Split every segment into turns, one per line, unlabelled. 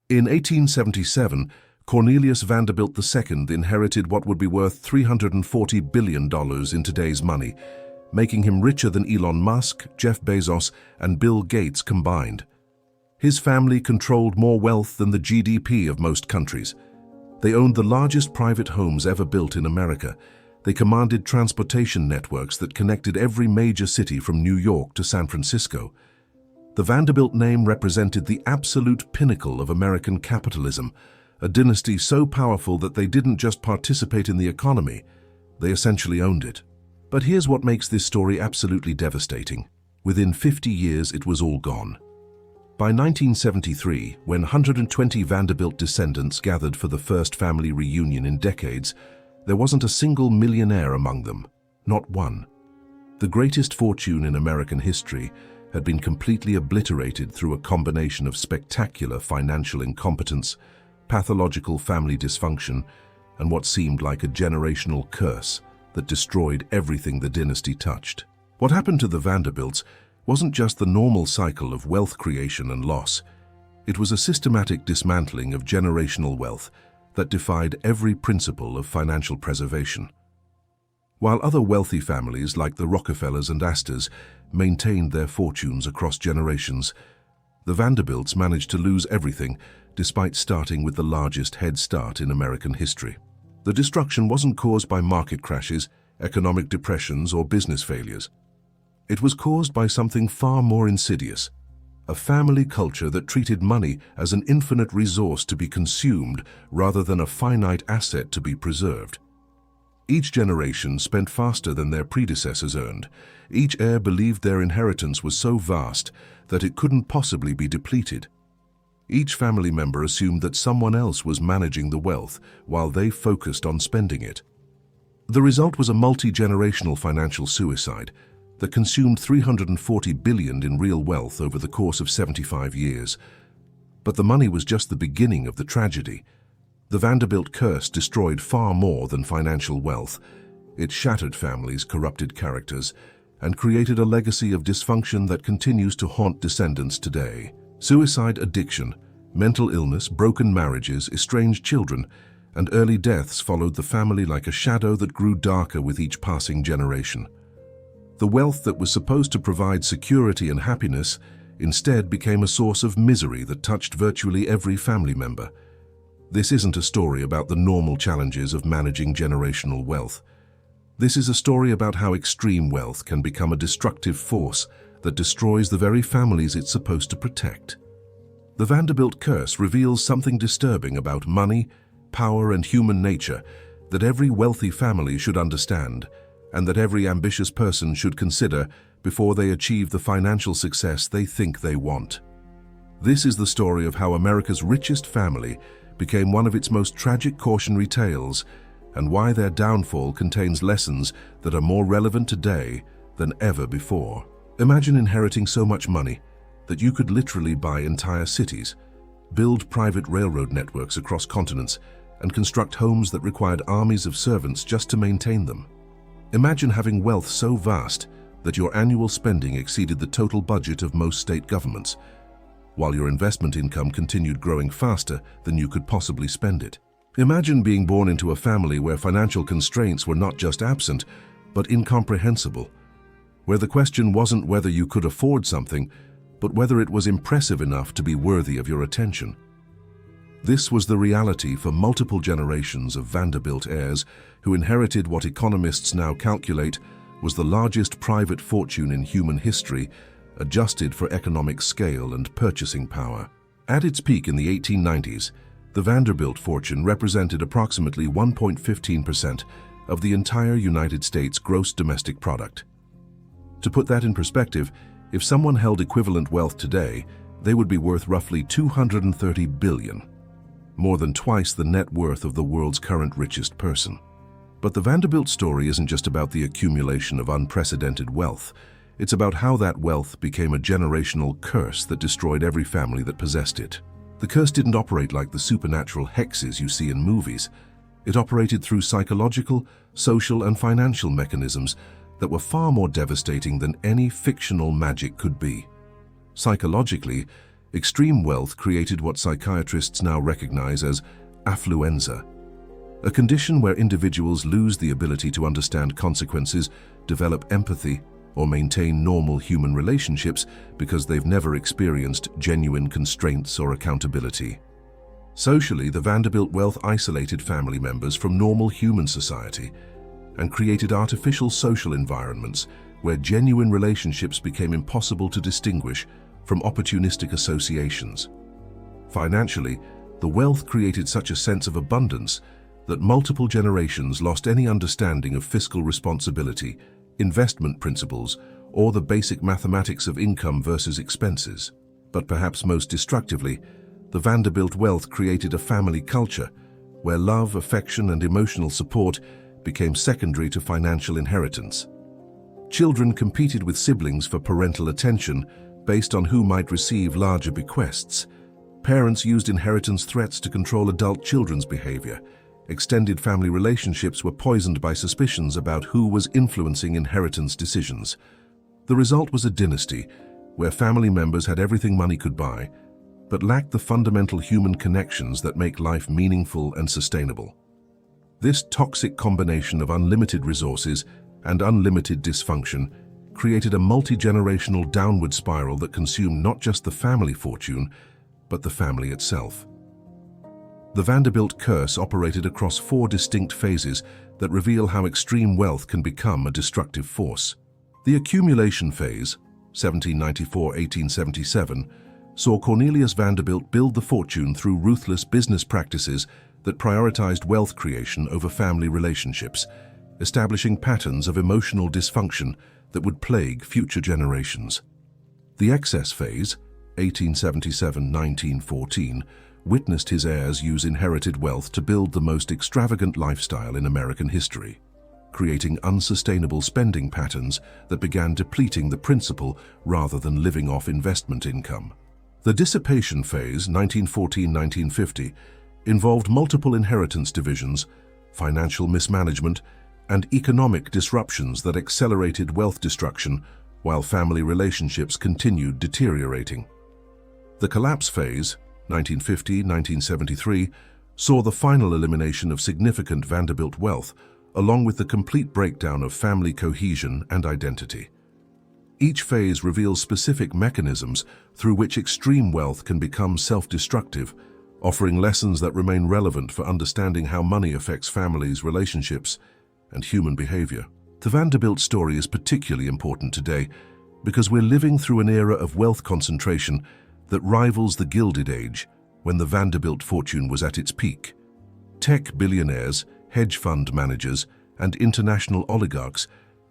In 1877, Cornelius Vanderbilt II inherited what would be worth $340 billion in today's money, making him richer than Elon Musk, Jeff Bezos, and Bill Gates combined. His family controlled more wealth than the GDP of most countries. They owned the largest private homes ever built in America. They commanded transportation networks that connected every major city from New York to San Francisco. The Vanderbilt name represented the absolute pinnacle of American capitalism, a dynasty so powerful that they didn't just participate in the economy, they essentially owned it. But here's what makes this story absolutely devastating. Within 50 years, it was all gone. By 1973, when 120 Vanderbilt descendants gathered for the first family reunion in decades, there wasn't a single millionaire among them, not one. The greatest fortune in American history had been completely obliterated through a combination of spectacular financial incompetence, pathological family dysfunction, and what seemed like a generational curse that destroyed everything the dynasty touched. What happened to the Vanderbilts wasn't just the normal cycle of wealth creation and loss. It was a systematic dismantling of generational wealth that defied every principle of financial preservation. While other wealthy families like the Rockefellers and Astors maintained their fortunes across generations, the Vanderbilts managed to lose everything despite starting with the largest head start in American history. The destruction wasn't caused by market crashes, economic depressions, or business failures. It was caused by something far more insidious, a family culture that treated money as an infinite resource to be consumed rather than a finite asset to be preserved. Each generation spent faster than their predecessors earned. Each heir believed their inheritance was so vast that it couldn't possibly be depleted. Each family member assumed that someone else was managing the wealth while they focused on spending it. The result was a multi-generational financial suicide that consumed $340 billion in real wealth over the course of 75 years. But the money was just the beginning of the tragedy. The Vanderbilt curse destroyed far more than financial wealth. It shattered families, corrupted characters, and created a legacy of dysfunction that continues to haunt descendants today. Suicide, addiction, mental illness, broken marriages, estranged children, and early deaths followed the family like a shadow that grew darker with each passing generation. The wealth that was supposed to provide security and happiness instead became a source of misery that touched virtually every family member. This isn't a story about the normal challenges of managing generational wealth. This is a story about how extreme wealth can become a destructive force that destroys the very families it's supposed to protect. The Vanderbilt curse reveals something disturbing about money, power, and human nature that every wealthy family should understand, and that every ambitious person should consider before they achieve the financial success they think they want. This is the story of how America's richest family became one of its most tragic cautionary tales, and why their downfall contains lessons that are more relevant today than ever before. Imagine inheriting so much money that you could literally buy entire cities, build private railroad networks across continents, and construct homes that required armies of servants just to maintain them. Imagine having wealth so vast that your annual spending exceeded the total budget of most state governments, while your investment income continued growing faster than you could possibly spend it. Imagine being born into a family where financial constraints were not just absent, but incomprehensible, where the question wasn't whether you could afford something, but whether it was impressive enough to be worthy of your attention. This was the reality for multiple generations of Vanderbilt heirs who inherited what economists now calculate was the largest private fortune in human history, adjusted for economic scale and purchasing power. At its peak in the 1890s, the Vanderbilt fortune represented approximately 1.15% of the entire United States gross domestic product. To put that in perspective, if someone held equivalent wealth today, they would be worth roughly $230 billion, more than twice the net worth of the world's current richest person. But the Vanderbilt story isn't just about the accumulation of unprecedented wealth. It's about how that wealth became a generational curse that destroyed every family that possessed it. The curse didn't operate like the supernatural hexes you see in movies. It operated through psychological, social, and financial mechanisms that were far more devastating than any fictional magic could be. Psychologically, Extreme wealth created what psychiatrists now recognize as affluenza, a condition where individuals lose the ability to understand consequences, develop empathy, or maintain normal human relationships because they've never experienced genuine constraints or accountability. Socially, the Vanderbilt wealth isolated family members from normal human society and created artificial social environments where genuine relationships became impossible to distinguish from opportunistic associations. Financially, the wealth created such a sense of abundance that multiple generations lost any understanding of fiscal responsibility, investment principles, or the basic mathematics of income versus expenses. But perhaps most destructively, the Vanderbilt wealth created a family culture where love, affection, and emotional support became secondary to financial inheritance. Children competed with siblings for parental attention based on who might receive larger bequests. Parents used inheritance threats to control adult children's behavior. Extended family relationships were poisoned by suspicions about who was influencing inheritance decisions. The result was a dynasty where family members had everything money could buy, but lacked the fundamental human connections that make life meaningful and sustainable. This toxic combination of unlimited resources and unlimited dysfunction created a multi-generational downward spiral that consumed not just the family fortune, but the family itself. The Vanderbilt curse operated across 4 distinct phases that reveal how extreme wealth can become a destructive force. The accumulation phase, 1794-1877, saw Cornelius Vanderbilt build the fortune through ruthless business practices that prioritized wealth creation over family relationships, establishing patterns of emotional dysfunction that would plague future generations. The excess phase, 1877-1914, witnessed his heirs use inherited wealth to build the most extravagant lifestyle in American history, creating unsustainable spending patterns that began depleting the principal rather than living off investment income. The dissipation phase, 1914-1950, involved multiple inheritance divisions, financial mismanagement, and economic disruptions that accelerated wealth destruction while family relationships continued deteriorating. The collapse phase, 1950-1973, saw the final elimination of significant Vanderbilt wealth, along with the complete breakdown of family cohesion and identity. Each phase reveals specific mechanisms through which extreme wealth can become self-destructive, offering lessons that remain relevant for understanding how money affects families, relationships, and human behavior. The Vanderbilt story is particularly important today because we're living through an era of wealth concentration that rivals the Gilded Age, when the Vanderbilt fortune was at its peak. Tech billionaires, hedge fund managers, and international oligarchs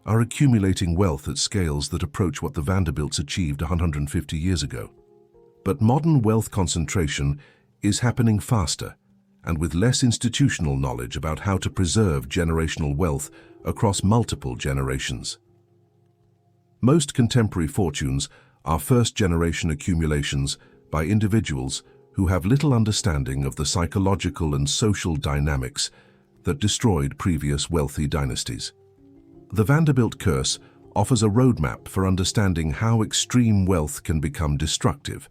are accumulating wealth at scales that approach what the Vanderbilts achieved 150 years ago. But modern wealth concentration is happening faster and with less institutional knowledge about how to preserve generational wealth across multiple generations. Most contemporary fortunes are first-generation accumulations by individuals who have little understanding of the psychological and social dynamics that destroyed previous wealthy dynasties. The Vanderbilt curse offers a roadmap for understanding how extreme wealth can become destructive,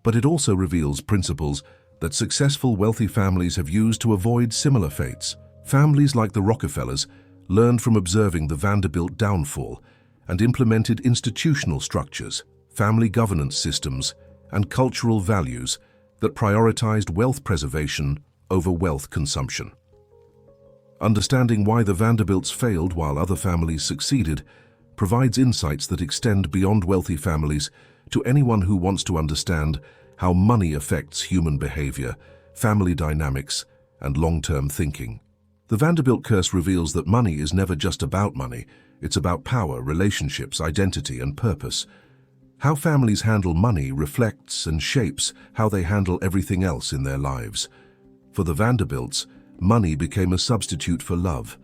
but it also reveals principles that successful wealthy families have used to avoid similar fates. Families like the Rockefellers learned from observing the Vanderbilt downfall and implemented institutional structures, family governance systems, and cultural values that prioritized wealth preservation over wealth consumption. Understanding why the Vanderbilts failed while other families succeeded provides insights that extend beyond wealthy families to anyone who wants to understand how money affects human behavior, family dynamics, and long-term thinking. The Vanderbilt curse reveals that money is never just about money, it's about power, relationships, identity, and purpose. How families handle money reflects and shapes how they handle everything else in their lives. For the Vanderbilts, money became a substitute for love,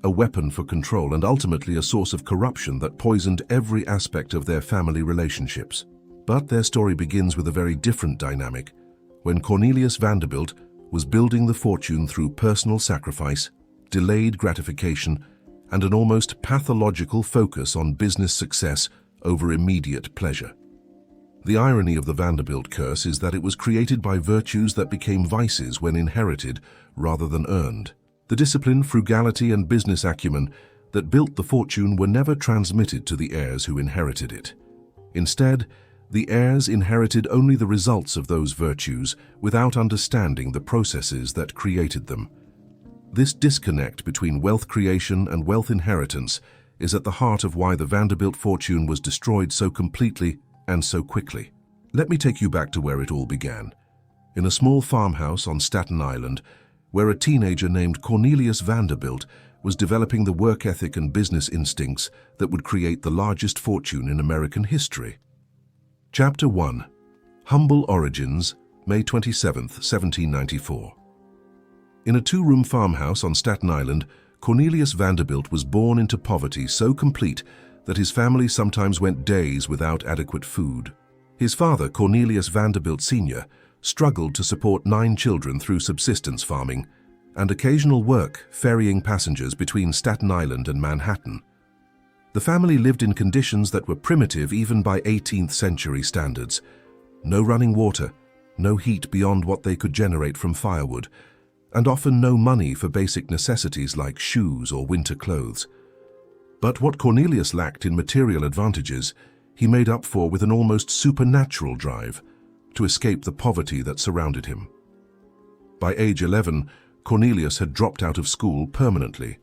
a weapon for control, and ultimately a source of corruption that poisoned every aspect of their family relationships. But their story begins with a very different dynamic, when Cornelius Vanderbilt was building the fortune through personal sacrifice, delayed gratification, and an almost pathological focus on business success over immediate pleasure. The irony of the Vanderbilt curse is that it was created by virtues that became vices when inherited rather than earned. The discipline, frugality, and business acumen that built the fortune were never transmitted to the heirs who inherited it. Instead, the heirs inherited only the results of those virtues without understanding the processes that created them. This disconnect between wealth creation and wealth inheritance is at the heart of why the Vanderbilt fortune was destroyed so completely and so quickly. Let me take you back to where it all began. In a small farmhouse on Staten Island, where a teenager named Cornelius Vanderbilt was developing the work ethic and business instincts that would create the largest fortune in American history. Chapter 1. Humble Origins, May 27, 1794. In a two-room farmhouse on Staten Island, Cornelius Vanderbilt was born into poverty so complete that his family sometimes went days without adequate food. His father, Cornelius Vanderbilt Sr., struggled to support 9 children through subsistence farming and occasional work ferrying passengers between Staten Island and Manhattan. The family lived in conditions that were primitive even by 18th century standards. No running water, no heat beyond what they could generate from firewood, and often no money for basic necessities like shoes or winter clothes. But what Cornelius lacked in material advantages, he made up for with an almost supernatural drive to escape the poverty that surrounded him. By age 11, Cornelius had dropped out of school permanently,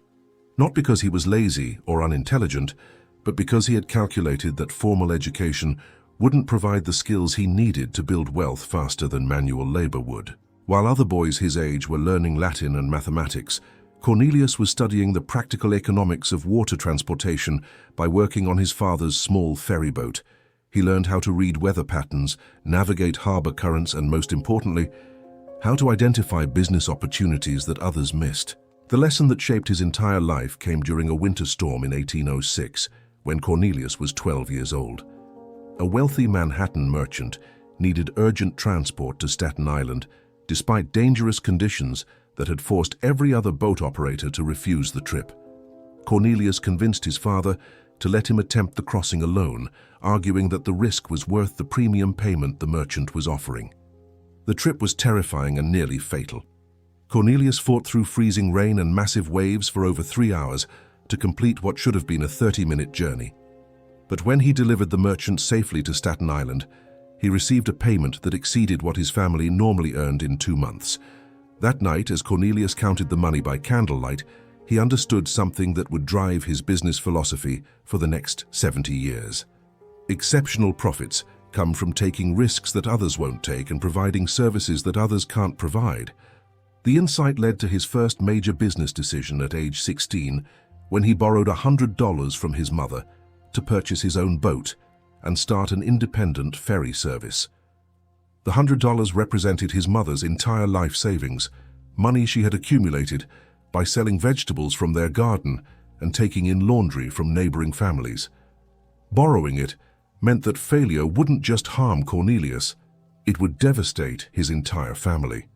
not because he was lazy or unintelligent, but because he had calculated that formal education wouldn't provide the skills he needed to build wealth faster than manual labor would. While other boys his age were learning Latin and mathematics, Cornelius was studying the practical economics of water transportation by working on his father's small ferry boat. He learned how to read weather patterns, navigate harbor currents, and most importantly, how to identify business opportunities that others missed. The lesson that shaped his entire life came during a winter storm in 1806, when Cornelius was 12 years old. A wealthy Manhattan merchant needed urgent transport to Staten Island, despite dangerous conditions that had forced every other boat operator to refuse the trip. Cornelius convinced his father to let him attempt the crossing alone, arguing that the risk was worth the premium payment the merchant was offering. The trip was terrifying and nearly fatal. Cornelius fought through freezing rain and massive waves for over 3 hours to complete what should have been a 30-minute journey. But when he delivered the merchant safely to Staten Island, he received a payment that exceeded what his family normally earned in 2 months. That night, as Cornelius counted the money by candlelight, he understood something that would drive his business philosophy for the next 70 years. Exceptional profits come from taking risks that others won't take and providing services that others can't provide. The insight led to his first major business decision at age 16, when he borrowed $100 from his mother to purchase his own boat and start an independent ferry service. The $100 represented his mother's entire life savings, money she had accumulated by selling vegetables from their garden and taking in laundry from neighboring families. Borrowing it meant that failure wouldn't just harm Cornelius, it would devastate his entire family.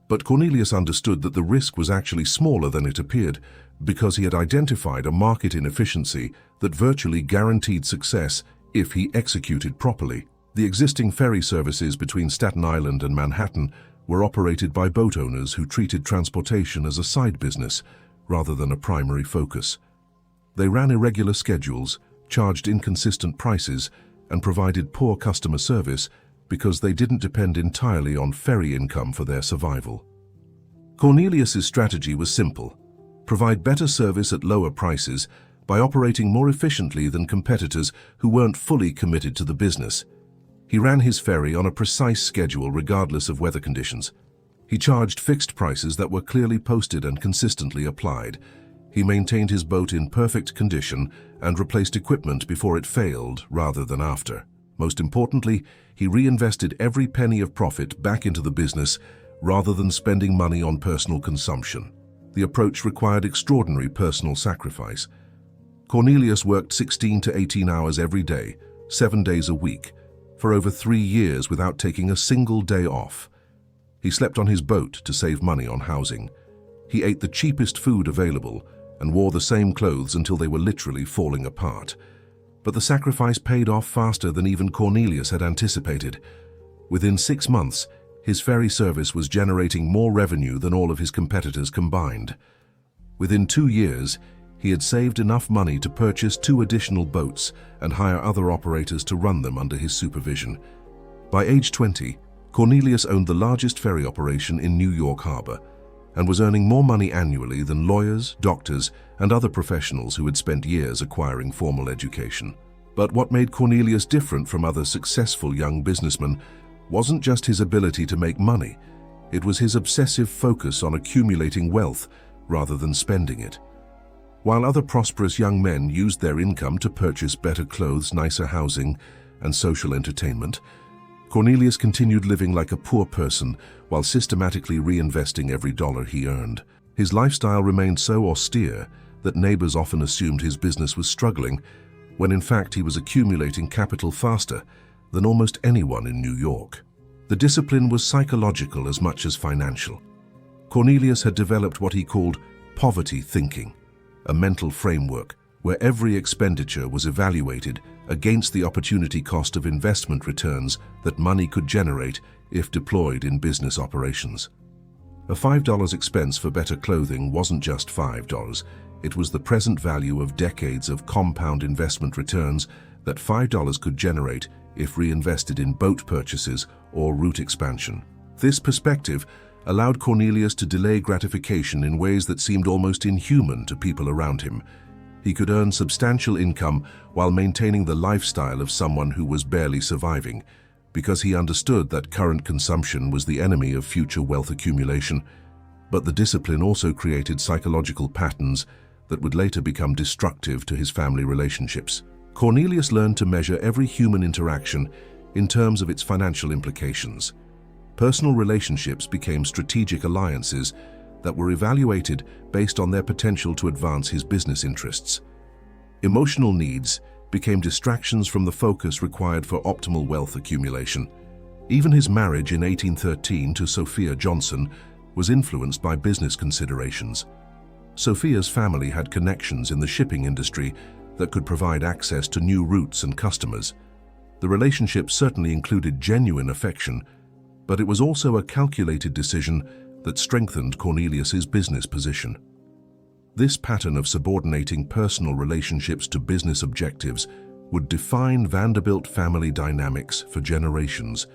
But Cornelius understood that the risk was actually smaller than it appeared because he had identified a market inefficiency that virtually guaranteed success if he executed properly. The existing ferry services between Staten Island and Manhattan were operated by boat owners who treated transportation as a side business rather than a primary focus. They ran irregular schedules, charged inconsistent prices, and provided poor customer service because they didn't depend entirely on ferry income for their survival. Cornelius's strategy was simple: provide better service at lower prices by operating more efficiently than competitors who weren't fully committed to the business. He ran his ferry on a precise schedule regardless of weather conditions. He charged fixed prices that were clearly posted and consistently applied. He maintained his boat in perfect condition and replaced equipment before it failed rather than after. Most importantly, he reinvested every penny of profit back into the business rather than spending money on personal consumption. The approach required extraordinary personal sacrifice. Cornelius worked 16 to 18 hours every day, 7 days a week, for over 3 years without taking a single day off. He slept on his boat to save money on housing. He ate the cheapest food available and wore the same clothes until they were literally falling apart. But the sacrifice paid off faster than even Cornelius had anticipated. Within 6 months, his ferry service was generating more revenue than all of his competitors combined. Within 2 years, he had saved enough money to purchase 2 additional boats and hire other operators to run them under his supervision. By age 20, Cornelius owned the largest ferry operation in New York Harbor and was earning more money annually than lawyers, doctors, and other professionals who had spent years acquiring formal education. But what made Cornelius different from other successful young businessmen wasn't just his ability to make money. It was his obsessive focus on accumulating wealth rather than spending it. While other prosperous young men used their income to purchase better clothes, nicer housing, and social entertainment, Cornelius continued living like a poor person while systematically reinvesting every dollar he earned. His lifestyle remained so austere that neighbors often assumed his business was struggling, when in fact he was accumulating capital faster than almost anyone in New York. The discipline was psychological as much as financial. Cornelius had developed what he called poverty thinking, a mental framework where every expenditure was evaluated against the opportunity cost of investment returns that money could generate if deployed in business operations. A $5 expense for better clothing wasn't just $5, it was the present value of decades of compound investment returns that $5 could generate if reinvested in boat purchases or route expansion. This perspective allowed Cornelius to delay gratification in ways that seemed almost inhuman to people around him. He could earn substantial income while maintaining the lifestyle of someone who was barely surviving, because he understood that current consumption was the enemy of future wealth accumulation. But the discipline also created psychological patterns that would later become destructive to his family relationships. Cornelius learned to measure every human interaction in terms of its financial implications. Personal relationships became strategic alliances that were evaluated based on their potential to advance his business interests. Emotional needs became distractions from the focus required for optimal wealth accumulation. Even his marriage in 1813 to Sophia Johnson was influenced by business considerations. Sophia's family had connections in the shipping industry that could provide access to new routes and customers. The relationship certainly included genuine affection, but it was also a calculated decision that strengthened Cornelius's business position. This pattern of subordinating personal relationships to business objectives would define Vanderbilt family dynamics for generations,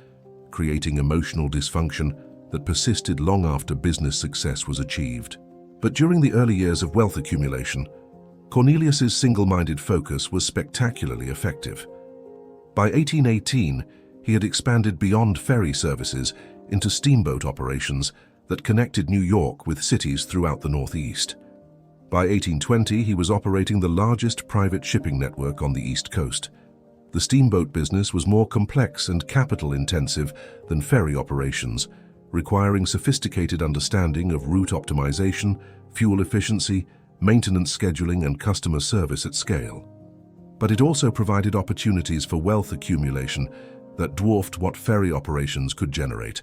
creating emotional dysfunction that persisted long after business success was achieved. But during the early years of wealth accumulation, Cornelius's single-minded focus was spectacularly effective. By 1818, he had expanded beyond ferry services into steamboat operations that connected New York with cities throughout the Northeast. By 1820, he was operating the largest private shipping network on the East Coast. The steamboat business was more complex and capital-intensive than ferry operations, requiring sophisticated understanding of route optimization, fuel efficiency, maintenance scheduling, and customer service at scale. But it also provided opportunities for wealth accumulation that dwarfed what ferry operations could generate.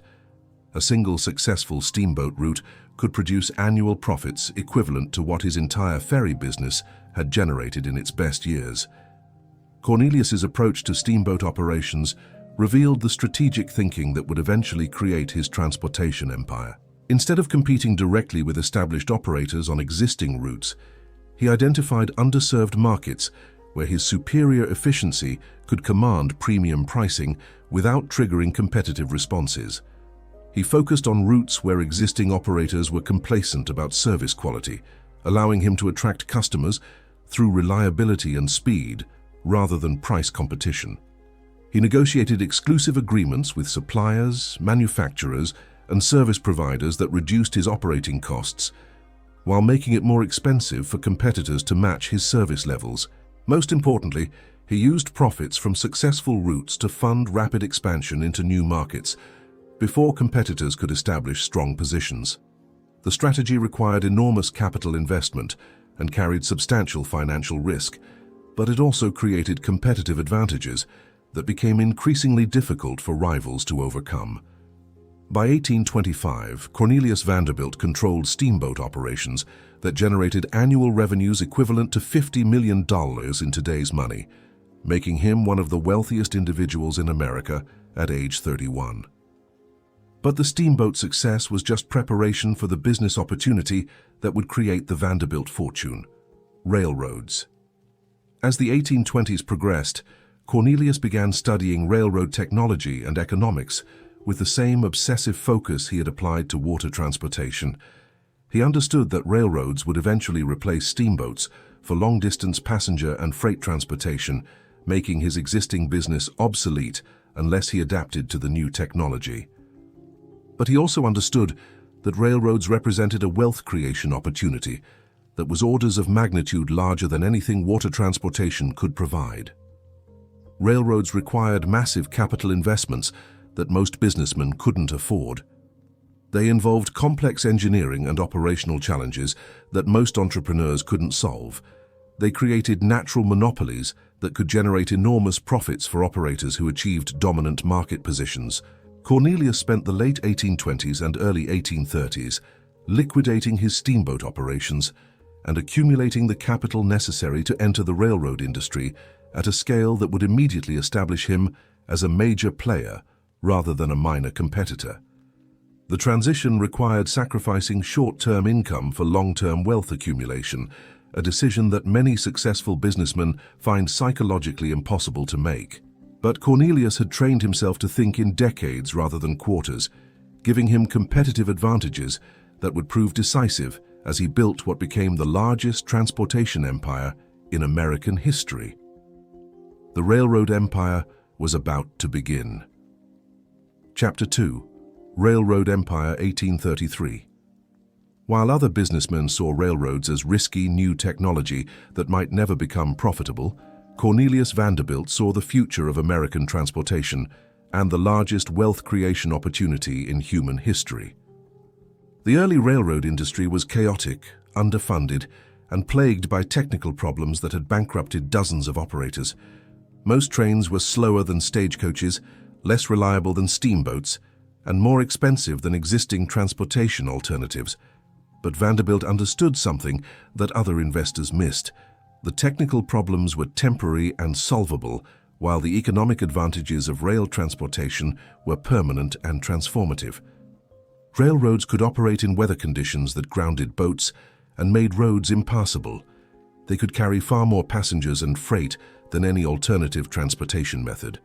A single successful steamboat route could produce annual profits equivalent to what his entire ferry business had generated in its best years. Cornelius's approach to steamboat operations revealed the strategic thinking that would eventually create his transportation empire. Instead of competing directly with established operators on existing routes, he identified underserved markets where his superior efficiency could command premium pricing without triggering competitive responses. He focused on routes where existing operators were complacent about service quality, allowing him to attract customers through reliability and speed rather than price competition. He negotiated exclusive agreements with suppliers, manufacturers, and service providers that reduced his operating costs, while making it more expensive for competitors to match his service levels. Most importantly, he used profits from successful routes to fund rapid expansion into new markets before competitors could establish strong positions. The strategy required enormous capital investment and carried substantial financial risk, but it also created competitive advantages that became increasingly difficult for rivals to overcome. By 1825, Cornelius Vanderbilt controlled steamboat operations that generated annual revenues equivalent to $50 million in today's money. making him one of the wealthiest individuals in America at age 31. But the steamboat success was just preparation for the business opportunity that would create the Vanderbilt fortune: railroads. As the 1820s progressed, Cornelius began studying railroad technology and economics with the same obsessive focus he had applied to water transportation. He understood that railroads would eventually replace steamboats for long-distance passenger and freight transportation, making his existing business obsolete unless he adapted to the new technology. But he also understood that railroads represented a wealth creation opportunity that was orders of magnitude larger than anything water transportation could provide. Railroads required massive capital investments that most businessmen couldn't afford. They involved complex engineering and operational challenges that most entrepreneurs couldn't solve. They created natural monopolies that could generate enormous profits for operators who achieved dominant market positions. Cornelius spent the late 1820s and early 1830s liquidating his steamboat operations and accumulating the capital necessary to enter the railroad industry at a scale that would immediately establish him as a major player rather than a minor competitor. The transition required sacrificing short-term income for long-term wealth accumulation, a decision that many successful businessmen find psychologically impossible to make. But Cornelius had trained himself to think in decades rather than quarters, giving him competitive advantages that would prove decisive as he built what became the largest transportation empire in American history. The railroad empire was about to begin. Chapter 2: Railroad Empire 1833. While other businessmen saw railroads as risky new technology that might never become profitable, Cornelius Vanderbilt saw the future of American transportation and the largest wealth creation opportunity in human history. The early railroad industry was chaotic, underfunded, and plagued by technical problems that had bankrupted dozens of operators. Most trains were slower than stagecoaches, less reliable than steamboats, and more expensive than existing transportation alternatives. But Vanderbilt understood something that other investors missed. The technical problems were temporary and solvable, while the economic advantages of rail transportation were permanent and transformative. Railroads could operate in weather conditions that grounded boats and made roads impassable. They could carry far more passengers and freight than any alternative transportation method.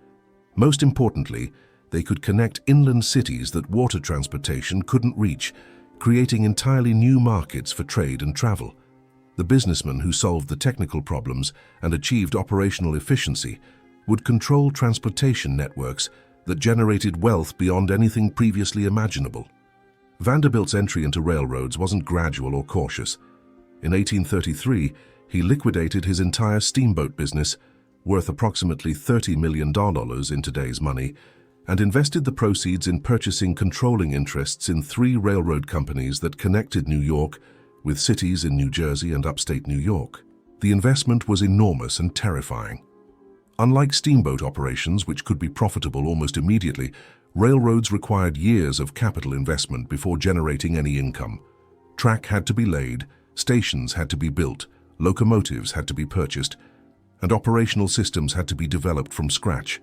Most importantly, they could connect inland cities that water transportation couldn't reach, creating entirely new markets for trade and travel. The businessmen who solved the technical problems and achieved operational efficiency would control transportation networks that generated wealth beyond anything previously imaginable. Vanderbilt's entry into railroads wasn't gradual or cautious. In 1833, he liquidated his entire steamboat business, worth approximately $30 million in today's money, and invested the proceeds in purchasing controlling interests in 3 railroad companies that connected New York with cities in New Jersey and upstate New York. The investment was enormous and terrifying. Unlike steamboat operations, which could be profitable almost immediately, railroads required years of capital investment before generating any income. Track had to be laid, stations had to be built, locomotives had to be purchased, and operational systems had to be developed from scratch.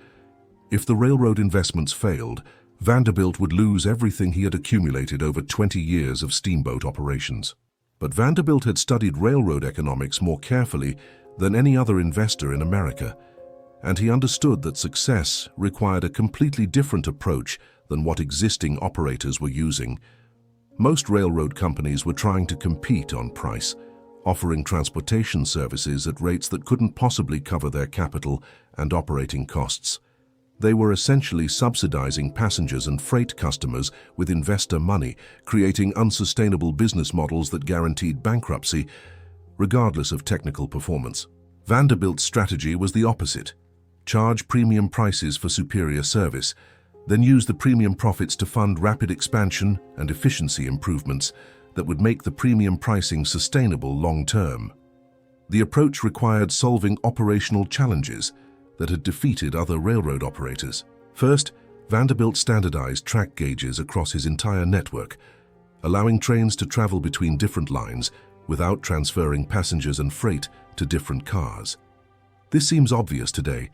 If the railroad investments failed, Vanderbilt would lose everything he had accumulated over 20 years of steamboat operations. But Vanderbilt had studied railroad economics more carefully than any other investor in America, and he understood that success required a completely different approach than what existing operators were using. Most railroad companies were trying to compete on price, offering transportation services at rates that couldn't possibly cover their capital and operating costs. They were essentially subsidizing passengers and freight customers with investor money, creating unsustainable business models that guaranteed bankruptcy, regardless of technical performance. Vanderbilt's strategy was the opposite: charge premium prices for superior service, then use the premium profits to fund rapid expansion and efficiency improvements that would make the premium pricing sustainable long-term. The approach required solving operational challenges that had defeated other railroad operators. First, Vanderbilt standardized track gauges across his entire network, allowing trains to travel between different lines without transferring passengers and freight to different cars. This seems obvious today,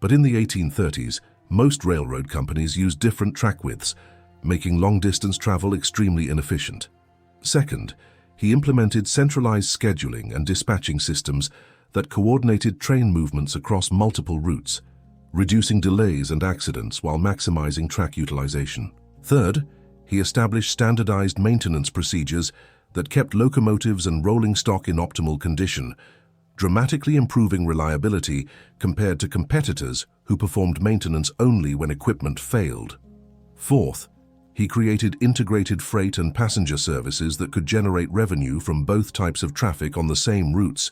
but in the 1830s, most railroad companies used different track widths, making long-distance travel extremely inefficient. Second, he implemented centralized scheduling and dispatching systems that coordinated train movements across multiple routes, reducing delays and accidents while maximizing track utilization. Third, he established standardized maintenance procedures that kept locomotives and rolling stock in optimal condition, dramatically improving reliability compared to competitors who performed maintenance only when equipment failed. Fourth, he created integrated freight and passenger services that could generate revenue from both types of traffic on the same routes,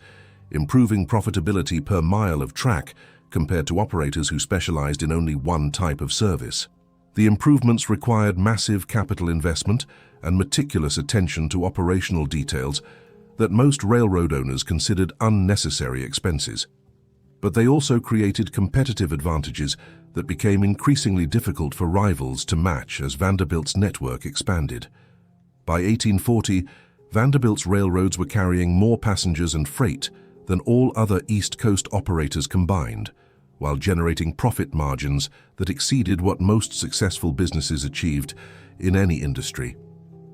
improving profitability per mile of track compared to operators who specialized in only one type of service. The improvements required massive capital investment and meticulous attention to operational details that most railroad owners considered unnecessary expenses. But they also created competitive advantages that became increasingly difficult for rivals to match as Vanderbilt's network expanded. By 1840, Vanderbilt's railroads were carrying more passengers and freight than all other East Coast operators combined, while generating profit margins that exceeded what most successful businesses achieved in any industry.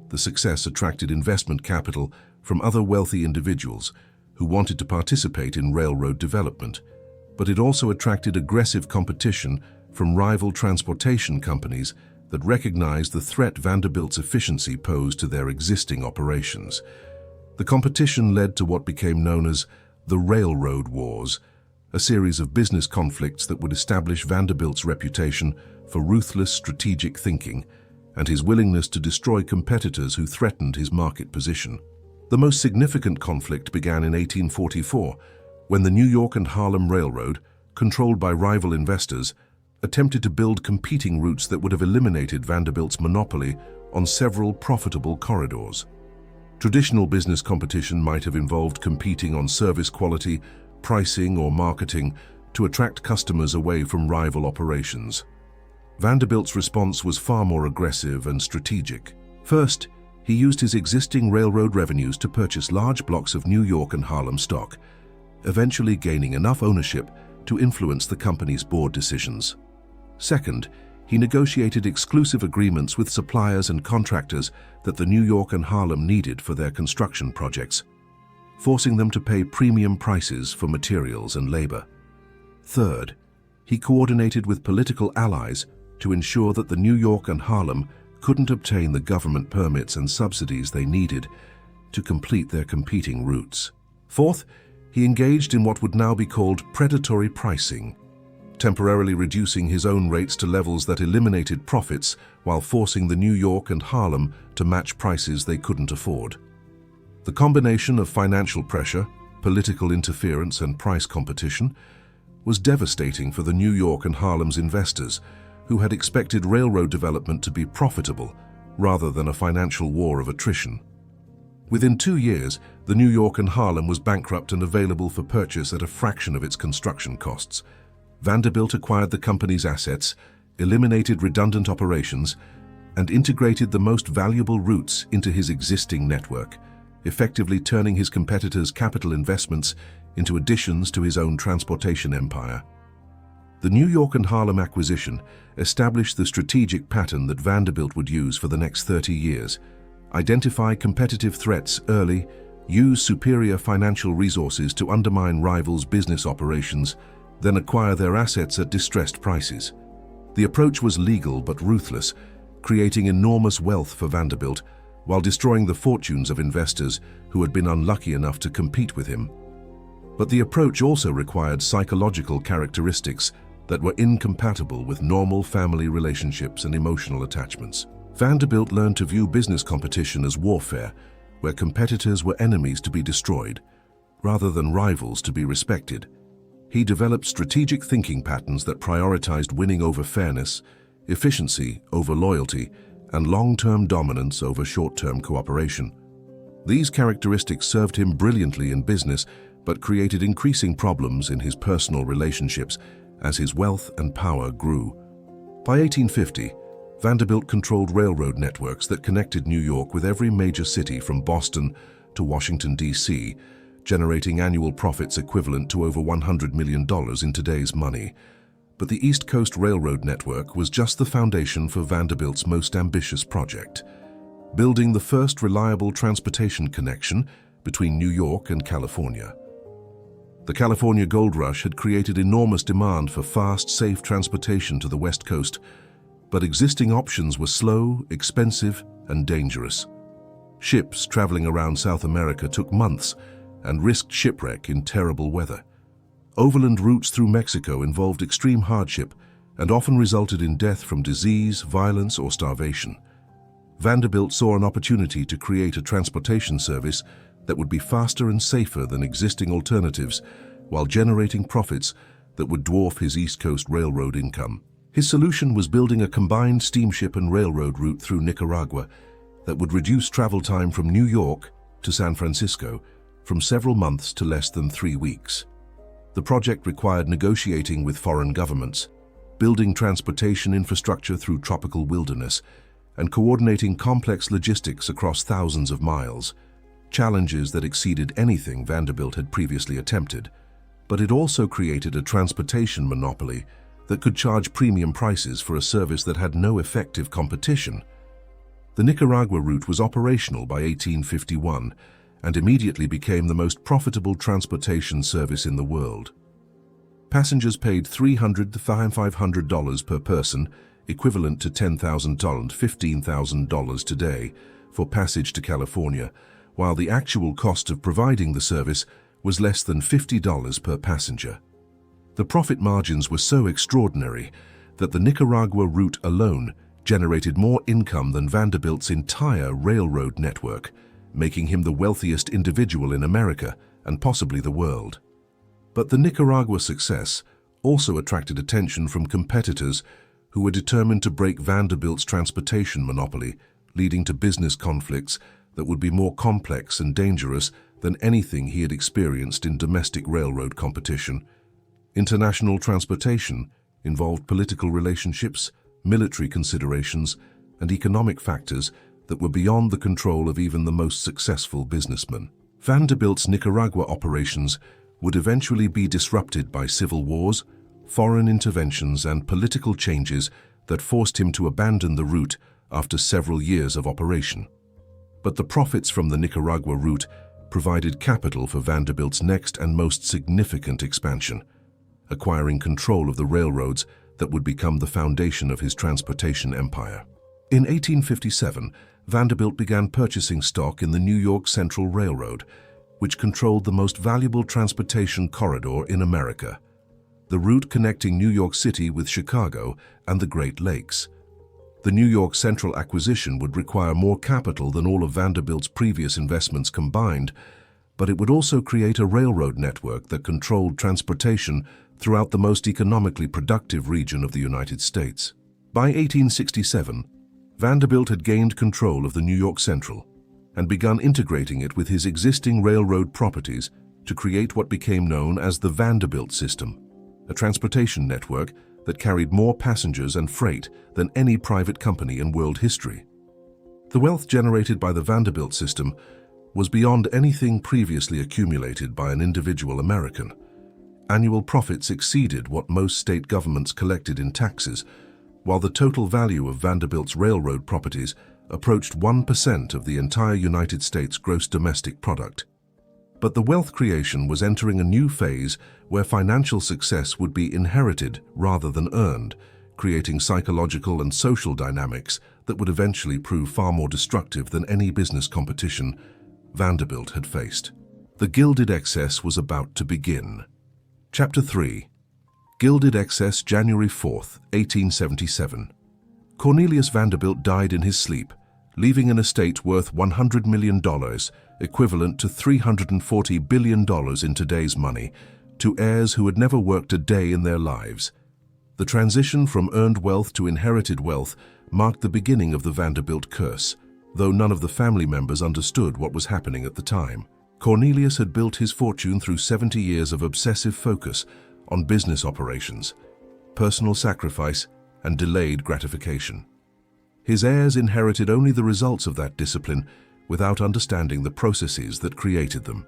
The success attracted investment capital from other wealthy individuals who wanted to participate in railroad development, but it also attracted aggressive competition from rival transportation companies that recognized the threat Vanderbilt's efficiency posed to their existing operations. The competition led to what became known as the Railroad Wars, a series of business conflicts that would establish Vanderbilt's reputation for ruthless strategic thinking and his willingness to destroy competitors who threatened his market position. The most significant conflict began in 1844, when the New York and Harlem Railroad, controlled by rival investors, attempted to build competing routes that would have eliminated Vanderbilt's monopoly on several profitable corridors. Traditional business competition might have involved competing on service quality, pricing, or marketing to attract customers away from rival operations. Vanderbilt's response was far more aggressive and strategic. First, he used his existing railroad revenues to purchase large blocks of New York and Harlem stock, eventually gaining enough ownership to influence the company's board decisions. Second, he negotiated exclusive agreements with suppliers and contractors that the New York and Harlem needed for their construction projects, forcing them to pay premium prices for materials and labor. Third, he coordinated with political allies to ensure that the New York and Harlem couldn't obtain the government permits and subsidies they needed to complete their competing routes. Fourth, he engaged in what would now be called predatory pricing, temporarily reducing his own rates to levels that eliminated profits while forcing the New York and Harlem to match prices they couldn't afford. The combination of financial pressure, political interference, and price competition was devastating for the New York and Harlem's investors, who had expected railroad development to be profitable rather than a financial war of attrition. Within 2 years, the New York and Harlem was bankrupt and available for purchase at a fraction of its construction costs. Vanderbilt acquired the company's assets, eliminated redundant operations, and integrated the most valuable routes into his existing network, effectively turning his competitors' capital investments into additions to his own transportation empire. The New York and Harlem acquisition established the strategic pattern that Vanderbilt would use for the next 30 years: identify competitive threats early, use superior financial resources to undermine rivals' business operations, then acquire their assets at distressed prices. The approach was legal but ruthless, creating enormous wealth for Vanderbilt while destroying the fortunes of investors who had been unlucky enough to compete with him. But the approach also required psychological characteristics that were incompatible with normal family relationships and emotional attachments. Vanderbilt learned to view business competition as warfare, where competitors were enemies to be destroyed, rather than rivals to be respected. He developed strategic thinking patterns that prioritized winning over fairness, efficiency over loyalty, and long-term dominance over short-term cooperation. These characteristics served him brilliantly in business, but created increasing problems in his personal relationships as his wealth and power grew. By 1850, Vanderbilt controlled railroad networks that connected New York with every major city from Boston to Washington, D.C., generating annual profits equivalent to over $100 million in today's money. But the East Coast Railroad network was just the foundation for Vanderbilt's most ambitious project, building the first reliable transportation connection between New York and California. The California Gold Rush had created enormous demand for fast, safe transportation to the West Coast, but existing options were slow, expensive, and dangerous. Ships traveling around South America took months and risked shipwreck in terrible weather. Overland routes through Mexico involved extreme hardship and often resulted in death from disease, violence, or starvation. Vanderbilt saw an opportunity to create a transportation service that would be faster and safer than existing alternatives while generating profits that would dwarf his East Coast Railroad income. His solution was building a combined steamship and railroad route through Nicaragua that would reduce travel time from New York to San Francisco from several months to less than 3 weeks. The project required negotiating with foreign governments, building transportation infrastructure through tropical wilderness, and coordinating complex logistics across thousands of miles, challenges that exceeded anything Vanderbilt had previously attempted. But it also created a transportation monopoly that could charge premium prices for a service that had no effective competition. The Nicaragua route was operational by 1851 and immediately became the most profitable transportation service in the world. Passengers paid $300 to $500 per person, equivalent to $10,000, $15,000 today, for passage to California, while the actual cost of providing the service was less than $50 per passenger. The profit margins were so extraordinary that the Nicaragua route alone generated more income than Vanderbilt's entire railroad network, making him the wealthiest individual in America and possibly the world. But the Nicaragua success also attracted attention from competitors who were determined to break Vanderbilt's transportation monopoly, leading to business conflicts that would be more complex and dangerous than anything he had experienced in domestic railroad competition. International transportation involved political relationships, military considerations, and economic factors that were beyond the control of even the most successful businessmen. Vanderbilt's Nicaragua operations would eventually be disrupted by civil wars, foreign interventions, and political changes that forced him to abandon the route after several years of operation. But the profits from the Nicaragua route provided capital for Vanderbilt's next and most significant expansion, acquiring control of the railroads that would become the foundation of his transportation empire. In 1857, Vanderbilt began purchasing stock in the New York Central Railroad, which controlled the most valuable transportation corridor in America, the route connecting New York City with Chicago and the Great Lakes. The New York Central acquisition would require more capital than all of Vanderbilt's previous investments combined, but it would also create a railroad network that controlled transportation throughout the most economically productive region of the United States. By 1867, Vanderbilt had gained control of the New York Central and begun integrating it with his existing railroad properties to create what became known as the Vanderbilt system, a transportation network that carried more passengers and freight than any private company in world history. The wealth generated by the Vanderbilt system was beyond anything previously accumulated by an individual American. Annual profits exceeded what most state governments collected in taxes, while the total value of Vanderbilt's railroad properties approached 1% of the entire United States gross domestic product. But the wealth creation was entering a new phase where financial success would be inherited rather than earned, creating psychological and social dynamics that would eventually prove far more destructive than any business competition Vanderbilt had faced. The Gilded Excess was about to begin. Chapter 3. Gilded Excess, January 4th, 1877. Cornelius Vanderbilt died in his sleep, leaving an estate worth $100 million, equivalent to $340 billion in today's money, to heirs who had never worked a day in their lives. The transition from earned wealth to inherited wealth marked the beginning of the Vanderbilt curse, though none of the family members understood what was happening at the time. Cornelius had built his fortune through 70 years of obsessive focus on business operations, personal sacrifice, and delayed gratification. His heirs inherited only the results of that discipline without understanding the processes that created them.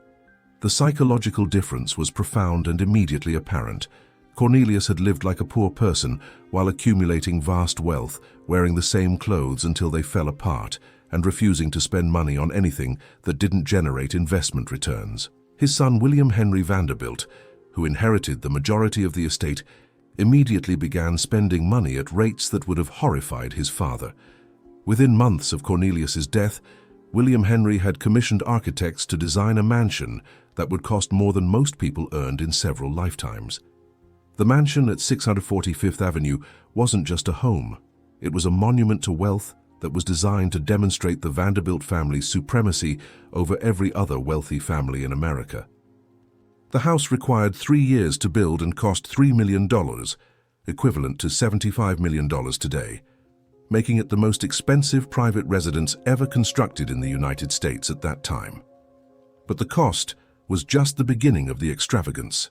The psychological difference was profound and immediately apparent. Cornelius had lived like a poor person while accumulating vast wealth, wearing the same clothes until they fell apart, and refusing to spend money on anything that didn't generate investment returns. His son William Henry Vanderbilt, who inherited the majority of the estate, immediately began spending money at rates that would have horrified his father. Within months of Cornelius's death, William Henry had commissioned architects to design a mansion that would cost more than most people earned in several lifetimes. The mansion at 640 Fifth Avenue wasn't just a home. It was a monument to wealth that was designed to demonstrate the Vanderbilt family's supremacy over every other wealthy family in America. The house required 3 years to build and cost $3 million, equivalent to $75 million today, making it the most expensive private residence ever constructed in the United States at that time. But the cost was just the beginning of the extravagance.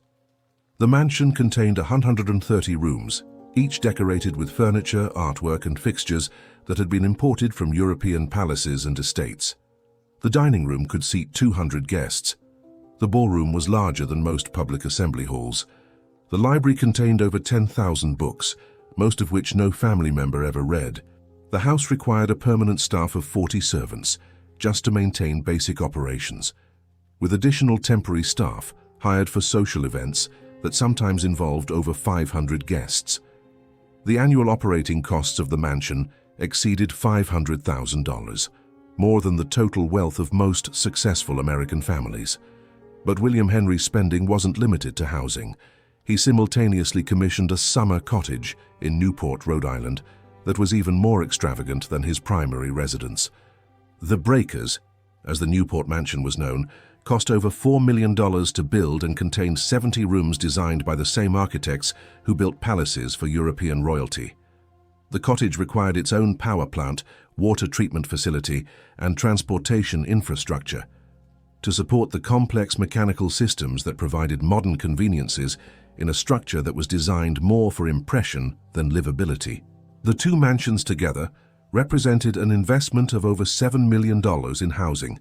The mansion contained 130 rooms, each decorated with furniture, artwork, and fixtures that had been imported from European palaces and estates. The dining room could seat 200 guests. The ballroom was larger than most public assembly halls. The library contained over 10,000 books, most of which no family member ever read. The house required a permanent staff of 40 servants, just to maintain basic operations, with additional temporary staff hired for social events that sometimes involved over 500 guests. The annual operating costs of the mansion exceeded $500,000, more than the total wealth of most successful American families. But William Henry's spending wasn't limited to housing. He simultaneously commissioned a summer cottage in Newport, Rhode Island, that was even more extravagant than his primary residence. The Breakers, as the Newport mansion was known, cost over $4 million to build and contained 70 rooms designed by the same architects who built palaces for European royalty. The cottage required its own power plant, water treatment facility, and transportation infrastructure to support the complex mechanical systems that provided modern conveniences in a structure that was designed more for impression than livability. The two mansions together represented an investment of over $7 million in housing,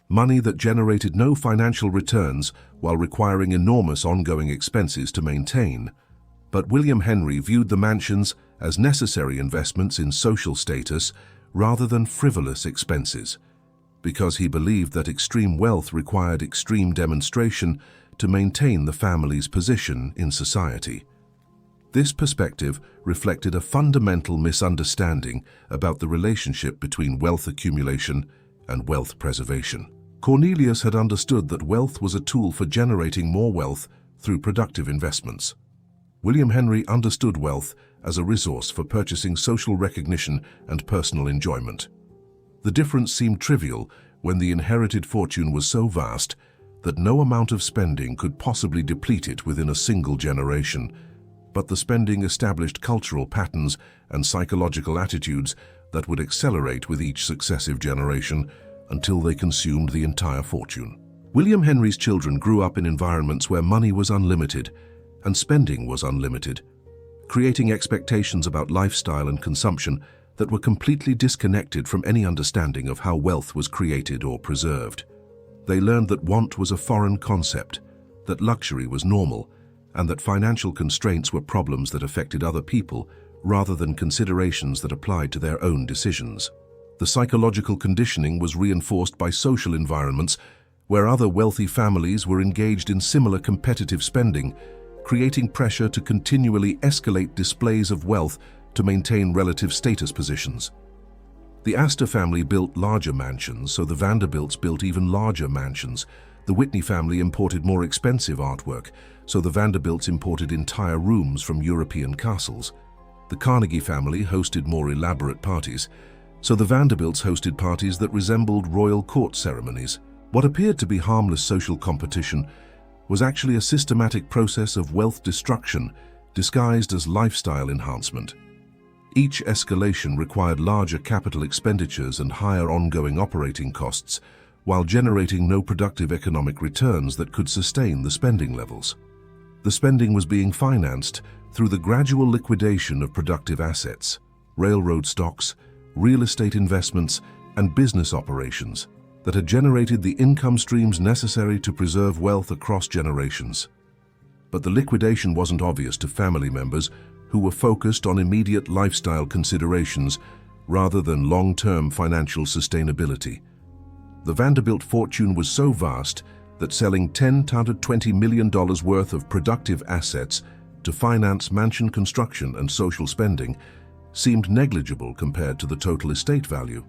money that generated no financial returns while requiring enormous ongoing expenses to maintain. But William Henry viewed the mansions as necessary investments in social status rather than frivolous expenses, because he believed that extreme wealth required extreme demonstration to maintain the family's position in society. This perspective reflected a fundamental misunderstanding about the relationship between wealth accumulation and wealth preservation. Cornelius had understood that wealth was a tool for generating more wealth through productive investments. William Henry understood wealth as a resource for purchasing social recognition and personal enjoyment. The difference seemed trivial when the inherited fortune was so vast that no amount of spending could possibly deplete it within a single generation, but the spending established cultural patterns and psychological attitudes that would accelerate with each successive generation until they consumed the entire fortune. William Henry's children grew up in environments where money was unlimited and spending was unlimited, creating expectations about lifestyle and consumption that were completely disconnected from any understanding of how wealth was created or preserved. They learned that want was a foreign concept, that luxury was normal, and that financial constraints were problems that affected other people rather than considerations that applied to their own decisions. The psychological conditioning was reinforced by social environments where other wealthy families were engaged in similar competitive spending, creating pressure to continually escalate displays of wealth to maintain relative status positions. The Astor family built larger mansions, so the Vanderbilts built even larger mansions. The Whitney family imported more expensive artwork, so the Vanderbilts imported entire rooms from European castles. The Carnegie family hosted more elaborate parties, so the Vanderbilts hosted parties that resembled royal court ceremonies. What appeared to be harmless social competition was actually a systematic process of wealth destruction disguised as lifestyle enhancement. Each escalation required larger capital expenditures and higher ongoing operating costs, while generating no productive economic returns that could sustain the spending levels. The spending was being financed through the gradual liquidation of productive assets, railroad stocks, real estate investments, and business operations, that had generated the income streams necessary to preserve wealth across generations. But the liquidation wasn't obvious to family members who were focused on immediate lifestyle considerations rather than long-term financial sustainability. The Vanderbilt fortune was so vast that selling $10 to $20 million worth of productive assets to finance mansion construction and social spending seemed negligible compared to the total estate value.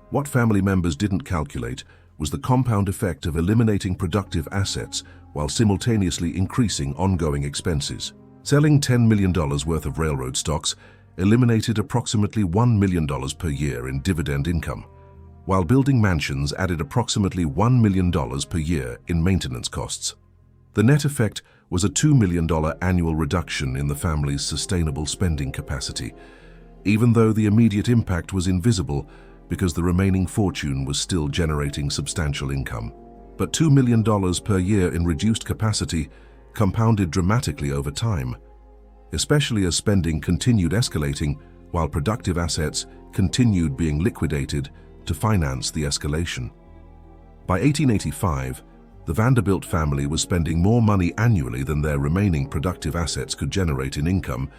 What family members didn't calculate was the compound effect of eliminating productive assets while simultaneously increasing ongoing expenses. Selling $10 million worth of railroad stocks eliminated approximately $1 million per year in dividend income, while building mansions added approximately $1 million per year in maintenance costs. The net effect was a $2 million annual reduction in the family's sustainable spending capacity, even though the immediate impact was invisible because the remaining fortune was still generating substantial income. But $2 million per year in reduced capacity compounded dramatically over time, especially as spending continued escalating while productive assets continued being liquidated to finance the escalation. By 1885, the Vanderbilt family was spending more money annually than their remaining productive assets could generate in income,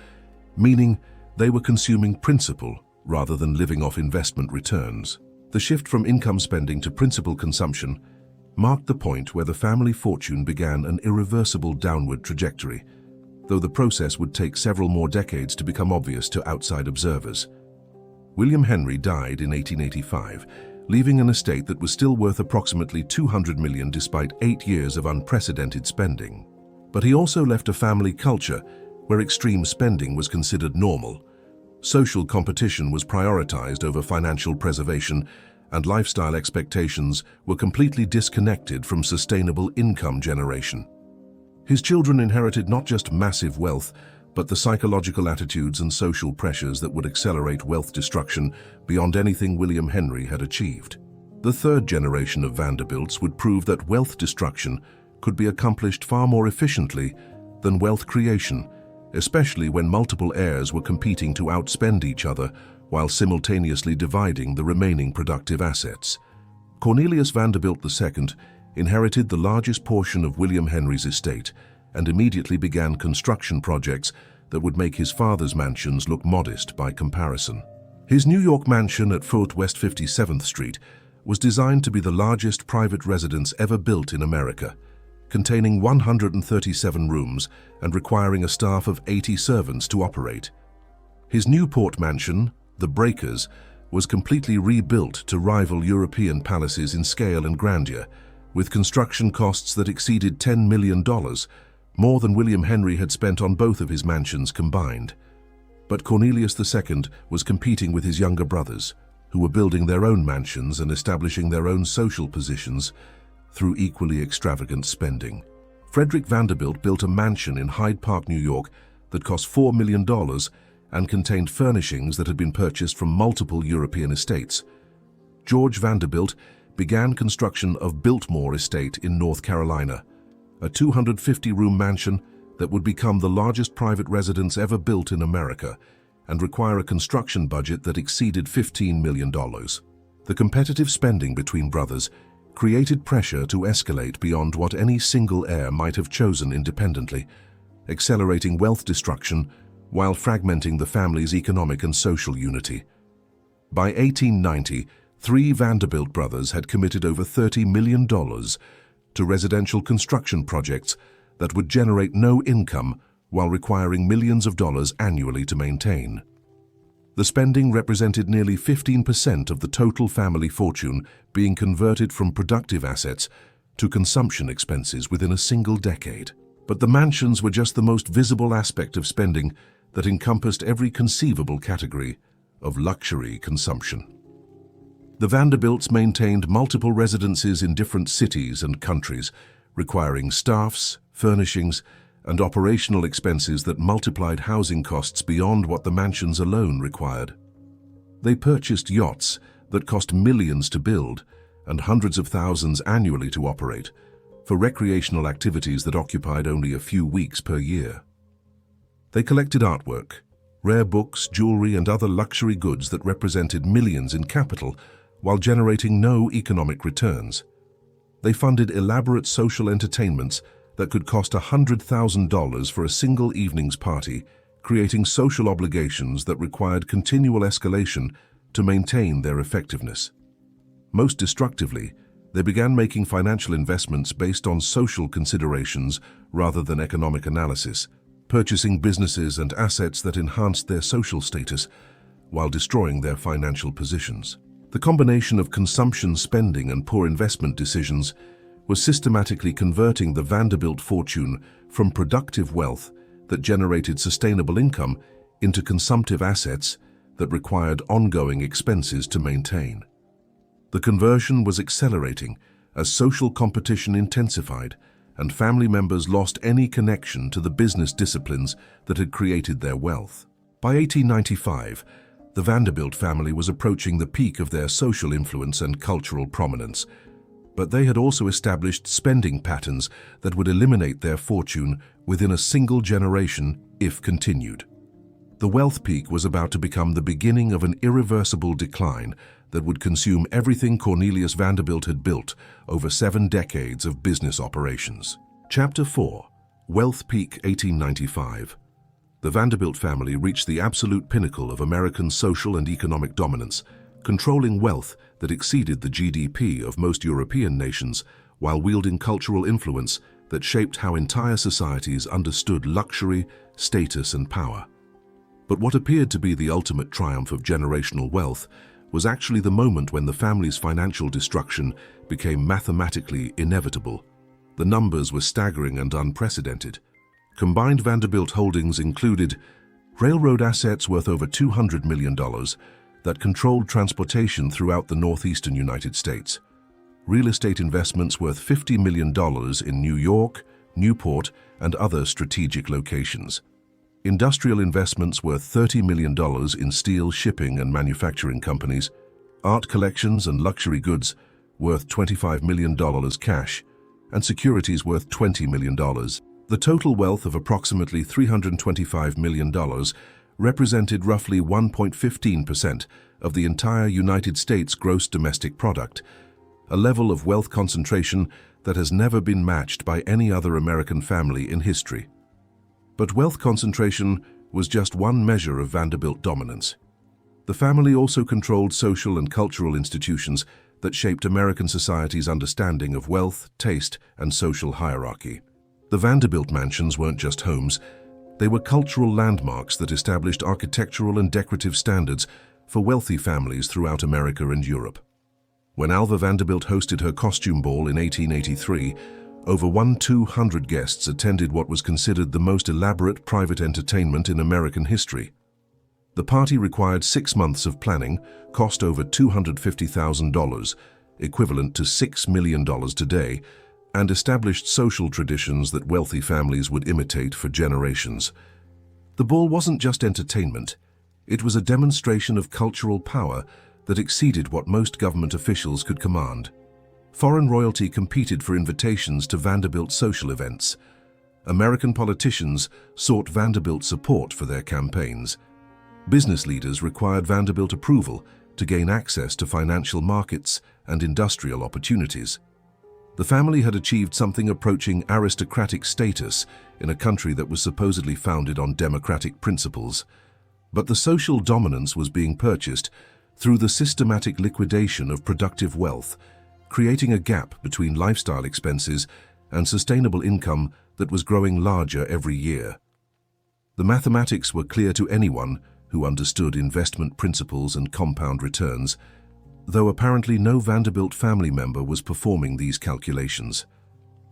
meaning they were consuming principal rather than living off investment returns. The shift from income spending to principal consumption marked the point where the family fortune began an irreversible downward trajectory, though the process would take several more decades to become obvious to outside observers. William Henry died in 1885, leaving an estate that was still worth approximately $200 million despite 8 years of unprecedented spending. But he also left a family culture where extreme spending was considered normal. Social competition was prioritized over financial preservation, and lifestyle expectations were completely disconnected from sustainable income generation. His children inherited not just massive wealth, but the psychological attitudes and social pressures that would accelerate wealth destruction beyond anything William Henry had achieved. The third generation of Vanderbilts would prove that wealth destruction could be accomplished far more efficiently than wealth creation, especially when multiple heirs were competing to outspend each other while simultaneously dividing the remaining productive assets. Cornelius Vanderbilt II inherited the largest portion of William Henry's estate and immediately began construction projects that would make his father's mansions look modest by comparison. His New York mansion at Fort West 57th Street was designed to be the largest private residence ever built in America, containing 137 rooms and requiring a staff of 80 servants to operate. His Newport mansion, the Breakers, was completely rebuilt to rival European palaces in scale and grandeur, with construction costs that exceeded $10 million, more than William Henry had spent on both of his mansions combined. But Cornelius II was competing with his younger brothers, who were building their own mansions and establishing their own social positions through equally extravagant spending. Frederick Vanderbilt built a mansion in Hyde Park, New York that cost $4 million and contained furnishings that had been purchased from multiple European estates. George Vanderbilt began construction of Biltmore Estate in North Carolina, a 250-room mansion that would become the largest private residence ever built in America and require a construction budget that exceeded $15 million. The competitive spending between brothers created pressure to escalate beyond what any single heir might have chosen independently, accelerating wealth destruction while fragmenting the family's economic and social unity. By 1890, 3 Vanderbilt brothers had committed over $30 million to residential construction projects that would generate no income while requiring millions of dollars annually to maintain. The spending represented nearly 15% of the total family fortune being converted from productive assets to consumption expenses within a single decade. But the mansions were just the most visible aspect of spending that encompassed every conceivable category of luxury consumption. The Vanderbilts maintained multiple residences in different cities and countries, requiring staffs, furnishings, and operational expenses that multiplied housing costs beyond what the mansions alone required. They purchased yachts that cost millions to build and hundreds of thousands annually to operate, for recreational activities that occupied only a few weeks per year. They collected artwork, rare books, jewelry, and other luxury goods that represented millions in capital, while generating no economic returns. They funded elaborate social entertainments that could cost $100,000 for a single evening's party, creating social obligations that required continual escalation to maintain their effectiveness. Most destructively, they began making financial investments based on social considerations rather than economic analysis, purchasing businesses and assets that enhanced their social status while destroying their financial positions. The combination of consumption spending and poor investment decisions was systematically converting the Vanderbilt fortune from productive wealth that generated sustainable income into consumptive assets that required ongoing expenses to maintain. The conversion was accelerating as social competition intensified and family members lost any connection to the business disciplines that had created their wealth. By 1895, the Vanderbilt family was approaching the peak of their social influence and cultural prominence, but they had also established spending patterns that would eliminate their fortune within a single generation if continued. The wealth peak was about to become the beginning of an irreversible decline that would consume everything Cornelius Vanderbilt had built over 7 decades of business operations. Chapter 4. Wealth Peak 1895. The Vanderbilt family reached the absolute pinnacle of American social and economic dominance, controlling wealth that exceeded the GDP of most European nations while wielding cultural influence that shaped how entire societies understood luxury, status, and power. But what appeared to be the ultimate triumph of generational wealth was actually the moment when the family's financial destruction became mathematically inevitable. The numbers were staggering and unprecedented. Combined Vanderbilt holdings included railroad assets worth over $200 million that controlled transportation throughout the northeastern United States, real estate investments worth $50 million in New York, Newport, and other strategic locations, industrial investments worth $30 million in steel shipping and manufacturing companies, art collections and luxury goods worth $25 million cash, and securities worth $20 million. The total wealth of approximately $325 million represented roughly 1.15% of the entire United States gross domestic product, a level of wealth concentration that has never been matched by any other American family in history. But wealth concentration was just one measure of Vanderbilt dominance. The family also controlled social and cultural institutions that shaped American society's understanding of wealth, taste, and social hierarchy. The Vanderbilt mansions weren't just homes, they were cultural landmarks that established architectural and decorative standards for wealthy families throughout America and Europe. When Alva Vanderbilt hosted her costume ball in 1883, over 1,200 guests attended what was considered the most elaborate private entertainment in American history. The party required 6 months of planning, cost over $250,000, equivalent to $6 million today, and established social traditions that wealthy families would imitate for generations. The ball wasn't just entertainment, it was a demonstration of cultural power that exceeded what most government officials could command. Foreign royalty competed for invitations to Vanderbilt social events. American politicians sought Vanderbilt support for their campaigns. Business leaders required Vanderbilt approval to gain access to financial markets and industrial opportunities. The family had achieved something approaching aristocratic status in a country that was supposedly founded on democratic principles. But the social dominance was being purchased through the systematic liquidation of productive wealth, creating a gap between lifestyle expenses and sustainable income that was growing larger every year. The mathematics were clear to anyone who understood investment principles and compound returns, though apparently no Vanderbilt family member was performing these calculations.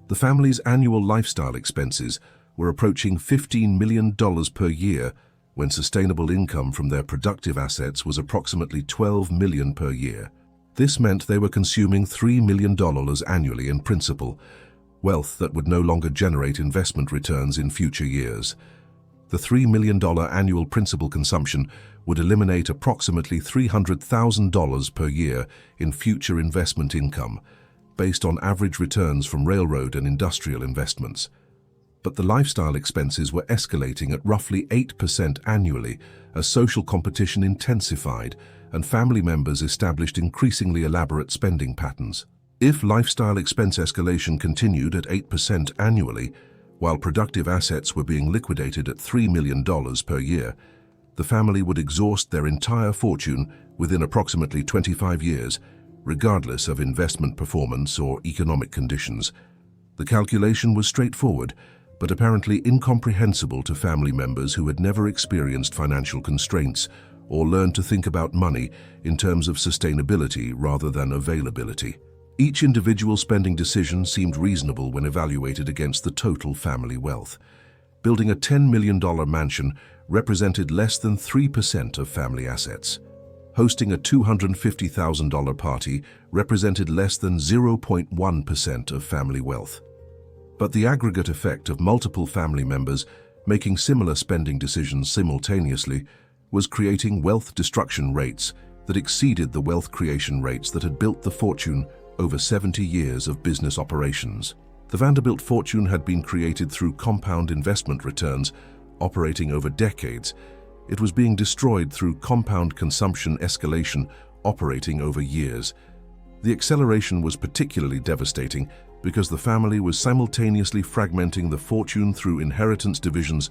The family's annual lifestyle expenses were approaching $15 million per year when sustainable income from their productive assets was approximately $12 million per year. This meant they were consuming $3 million annually in principal, wealth that would no longer generate investment returns in future years. The $3 million annual principal consumption would eliminate approximately $300,000 per year in future investment income, based on average returns from railroad and industrial investments. But the lifestyle expenses were escalating at roughly 8% annually as social competition intensified and family members established increasingly elaborate spending patterns. If lifestyle expense escalation continued at 8% annually, while productive assets were being liquidated at $3 million per year, the family would exhaust their entire fortune within approximately 25 years, regardless of investment performance or economic conditions. The calculation was straightforward, but apparently incomprehensible to family members who had never experienced financial constraints or learned to think about money in terms of sustainability rather than availability. Each individual spending decision seemed reasonable when evaluated against the total family wealth. Building a $10 million mansion represented less than 3% of family assets. Hosting a $250,000 party represented less than 0.1% of family wealth. But the aggregate effect of multiple family members making similar spending decisions simultaneously was creating wealth destruction rates that exceeded the wealth creation rates that had built the fortune over 70 years of business operations. The Vanderbilt fortune had been created through compound investment returns operating over decades. It was being destroyed through compound consumption escalation operating over years. The acceleration was particularly devastating because the family was simultaneously fragmenting the fortune through inheritance divisions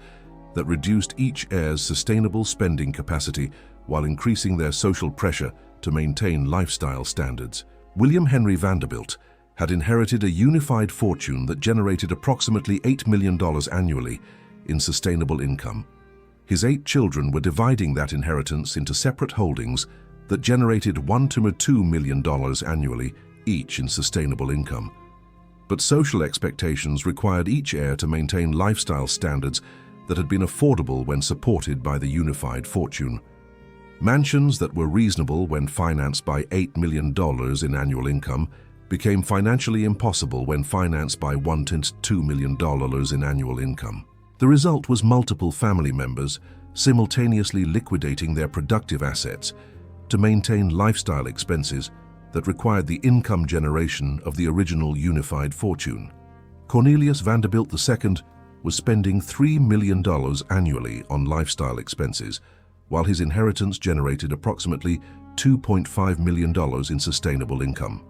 that reduced each heir's sustainable spending capacity while increasing their social pressure to maintain lifestyle standards. William Henry Vanderbilt had inherited a unified fortune that generated approximately $8 million annually in sustainable income. His 8 children were dividing that inheritance into separate holdings that generated $1 to $2 million annually, each in sustainable income. But social expectations required each heir to maintain lifestyle standards that had been affordable when supported by the unified fortune. Mansions that were reasonable when financed by $8 million in annual income became financially impossible when financed by $1 to $2 million in annual income. The result was multiple family members simultaneously liquidating their productive assets to maintain lifestyle expenses that required the income generation of the original unified fortune. Cornelius Vanderbilt II was spending $3 million annually on lifestyle expenses, while his inheritance generated approximately $2.5 million in sustainable income.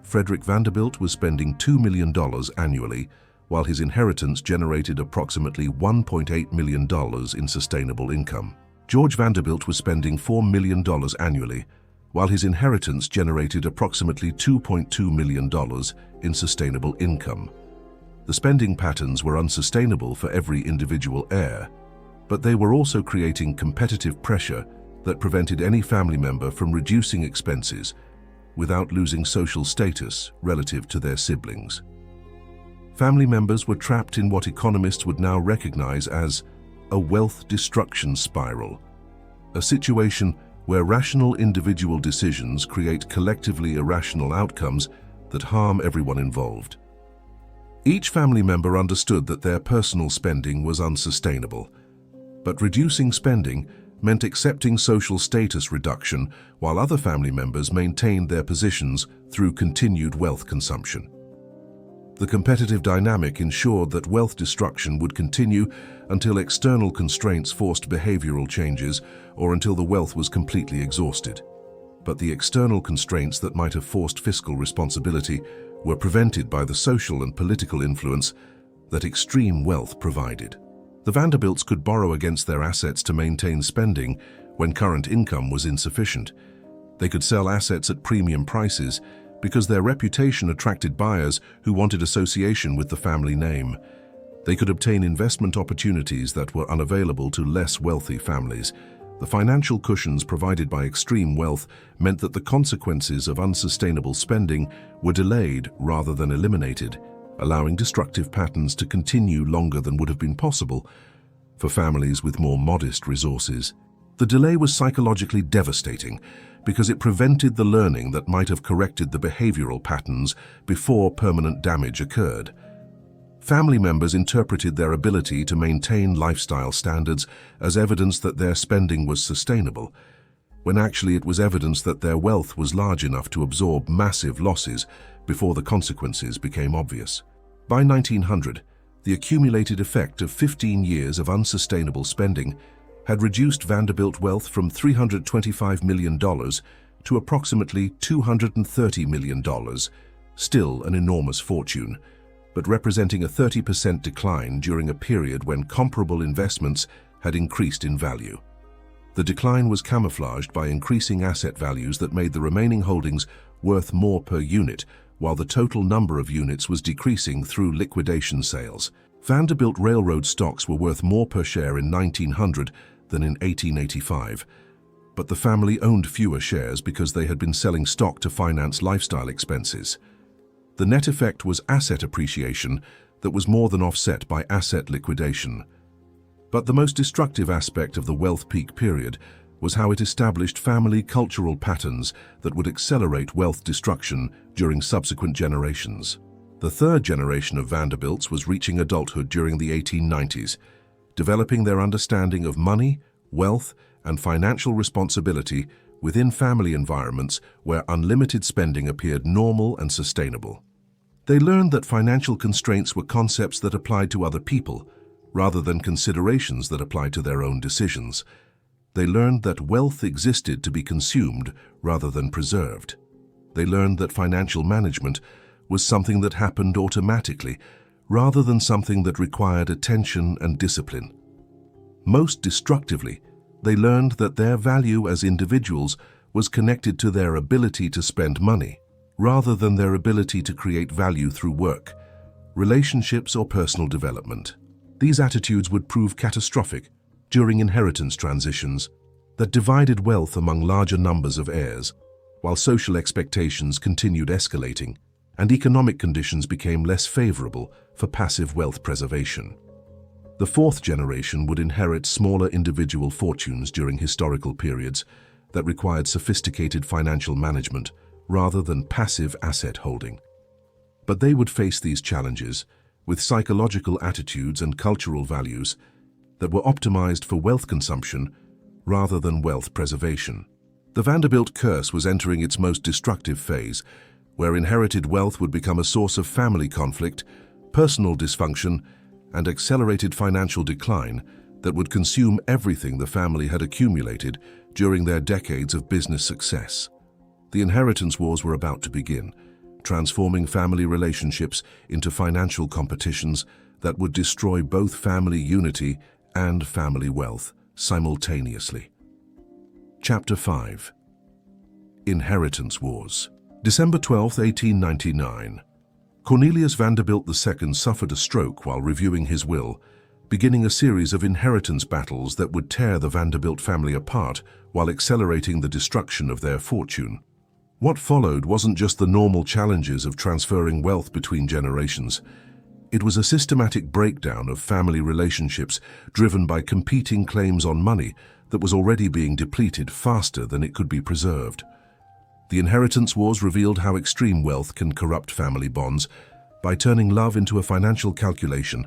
Frederick Vanderbilt was spending $2 million annually, while his inheritance generated approximately $1.8 million in sustainable income. George Vanderbilt was spending $4 million annually, while his inheritance generated approximately $2.2 million in sustainable income. The spending patterns were unsustainable for every individual heir, but they were also creating competitive pressure that prevented any family member from reducing expenses without losing social status relative to their siblings. Family members were trapped in what economists would now recognize as a wealth destruction spiral, a situation where rational individual decisions create collectively irrational outcomes that harm everyone involved. Each family member understood that their personal spending was unsustainable, but reducing spending meant accepting social status reduction while other family members maintained their positions through continued wealth consumption. The competitive dynamic ensured that wealth destruction would continue until external constraints forced behavioral changes or until the wealth was completely exhausted. But the external constraints that might have forced fiscal responsibility were prevented by the social and political influence that extreme wealth provided. The Vanderbilts could borrow against their assets to maintain spending when current income was insufficient. They could sell assets at premium prices because their reputation attracted buyers who wanted association with the family name. They could obtain investment opportunities that were unavailable to less wealthy families. The financial cushions provided by extreme wealth meant that the consequences of unsustainable spending were delayed rather than eliminated, allowing destructive patterns to continue longer than would have been possible for families with more modest resources. The delay was psychologically devastating because it prevented the learning that might have corrected the behavioral patterns before permanent damage occurred. Family members interpreted their ability to maintain lifestyle standards as evidence that their spending was sustainable, when actually it was evidence that their wealth was large enough to absorb massive losses before the consequences became obvious. By 1900, The accumulated effect of 15 years of unsustainable spending had reduced Vanderbilt wealth from $325 million to approximately $230 million, still an enormous fortune, but representing a 30% decline during a period when comparable investments had increased in value. The decline was camouflaged by increasing asset values that made the remaining holdings worth more per unit, while the total number of units was decreasing through liquidation sales. Vanderbilt Railroad stocks were worth more per share in 1900 than in 1885, but the family owned fewer shares because they had been selling stock to finance lifestyle expenses. The net effect was asset appreciation that was more than offset by asset liquidation. But the most destructive aspect of the wealth peak period was how it established family cultural patterns that would accelerate wealth destruction during subsequent generations. The third generation of Vanderbilts was reaching adulthood during the 1890s, developing their understanding of money, wealth, and financial responsibility within family environments where unlimited spending appeared normal and sustainable. They learned that financial constraints were concepts that applied to other people, rather than considerations that applied to their own decisions. They learned that wealth existed to be consumed rather than preserved. They learned that financial management was something that happened automatically, rather than something that required attention and discipline. Most destructively, they learned that their value as individuals was connected to their ability to spend money, rather than their ability to create value through work, relationships, or personal development. These attitudes would prove catastrophic during inheritance transitions that divided wealth among larger numbers of heirs, while social expectations continued escalating and economic conditions became less favorable for passive wealth preservation. The fourth generation would inherit smaller individual fortunes during historical periods that required sophisticated financial management rather than passive asset holding. But they would face these challenges with psychological attitudes and cultural values that were optimized for wealth consumption rather than wealth preservation. The Vanderbilt curse was entering its most destructive phase, where inherited wealth would become a source of family conflict, personal dysfunction, and accelerated financial decline that would consume everything the family had accumulated during their decades of business success. The inheritance wars were about to begin, transforming family relationships into financial competitions that would destroy both family unity and family wealth simultaneously. Chapter 5. Inheritance Wars. December 12, 1899. Cornelius Vanderbilt II suffered a stroke while reviewing his will, beginning a series of inheritance battles that would tear the Vanderbilt family apart while accelerating the destruction of their fortune. What followed wasn't just the normal challenges of transferring wealth between generations. It was a systematic breakdown of family relationships driven by competing claims on money that was already being depleted faster than it could be preserved. The inheritance wars revealed how extreme wealth can corrupt family bonds by turning love into a financial calculation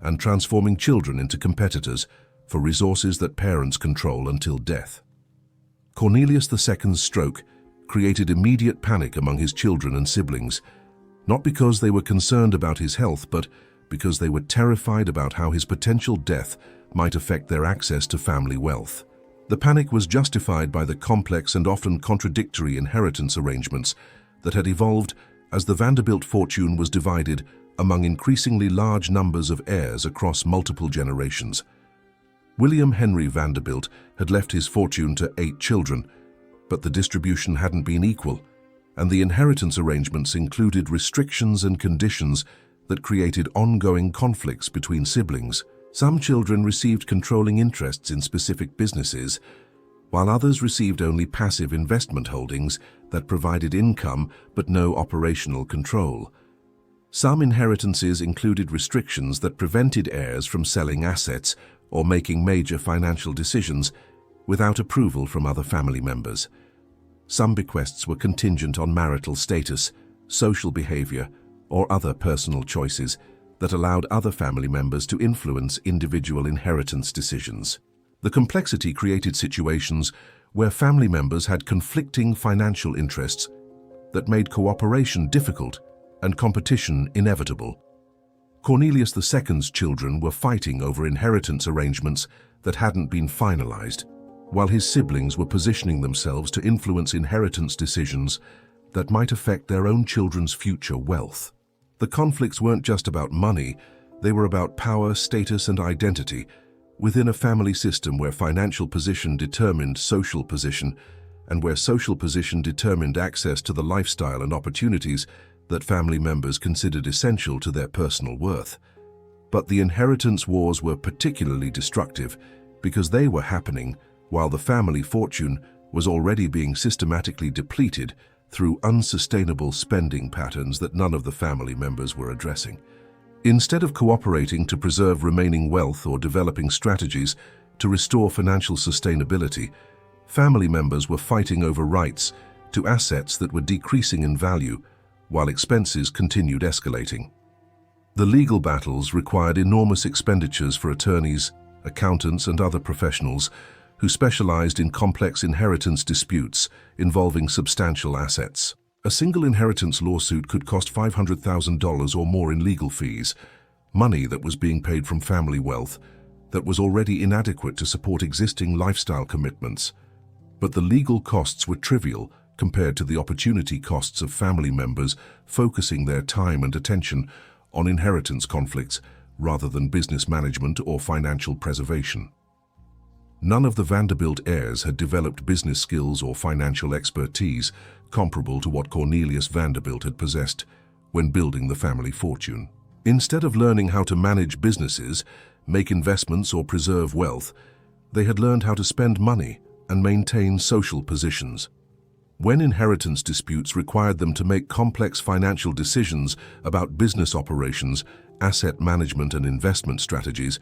and transforming children into competitors for resources that parents control until death. Cornelius II's stroke created immediate panic among his children and siblings, not because they were concerned about his health, but because they were terrified about how his potential death might affect their access to family wealth. The panic was justified by the complex and often contradictory inheritance arrangements that had evolved as the Vanderbilt fortune was divided among increasingly large numbers of heirs across multiple generations. William Henry Vanderbilt had left his fortune to 8 children, but the distribution hadn't been equal, and the inheritance arrangements included restrictions and conditions that created ongoing conflicts between siblings. Some children received controlling interests in specific businesses, while others received only passive investment holdings that provided income but no operational control. Some inheritances included restrictions that prevented heirs from selling assets or making major financial decisions without approval from other family members. Some bequests were contingent on marital status, social behavior, or other personal choices that allowed other family members to influence individual inheritance decisions. The complexity created situations where family members had conflicting financial interests that made cooperation difficult and competition inevitable. Cornelius II's children were fighting over inheritance arrangements that hadn't been finalized, while his siblings were positioning themselves to influence inheritance decisions that might affect their own children's future wealth. The conflicts weren't just about money, they were about power, status, and identity, within a family system where financial position determined social position, and where social position determined access to the lifestyle and opportunities that family members considered essential to their personal worth. But the inheritance wars were particularly destructive because they were happening while the family fortune was already being systematically depleted through unsustainable spending patterns that none of the family members were addressing. Instead of cooperating to preserve remaining wealth or developing strategies to restore financial sustainability, family members were fighting over rights to assets that were decreasing in value while expenses continued escalating. The legal battles required enormous expenditures for attorneys, accountants, and other professionals who specialized in complex inheritance disputes involving substantial assets. A single inheritance lawsuit could cost $500,000 or more in legal fees, money that was being paid from family wealth that was already inadequate to support existing lifestyle commitments. But the legal costs were trivial compared to the opportunity costs of family members focusing their time and attention on inheritance conflicts rather than business management or financial preservation. None of the Vanderbilt heirs had developed business skills or financial expertise comparable to what Cornelius Vanderbilt had possessed when building the family fortune. Instead of learning how to manage businesses, make investments, or preserve wealth, they had learned how to spend money and maintain social positions. When inheritance disputes required them to make complex financial decisions about business operations, asset management, and investment strategies,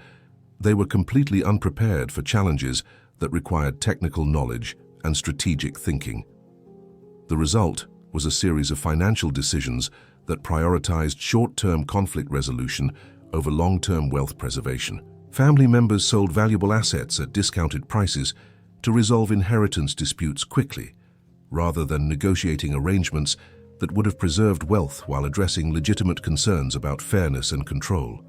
they were completely unprepared for challenges that required technical knowledge and strategic thinking. The result was a series of financial decisions that prioritized short-term conflict resolution over long-term wealth preservation. Family members sold valuable assets at discounted prices to resolve inheritance disputes quickly, rather than negotiating arrangements that would have preserved wealth while addressing legitimate concerns about fairness and control.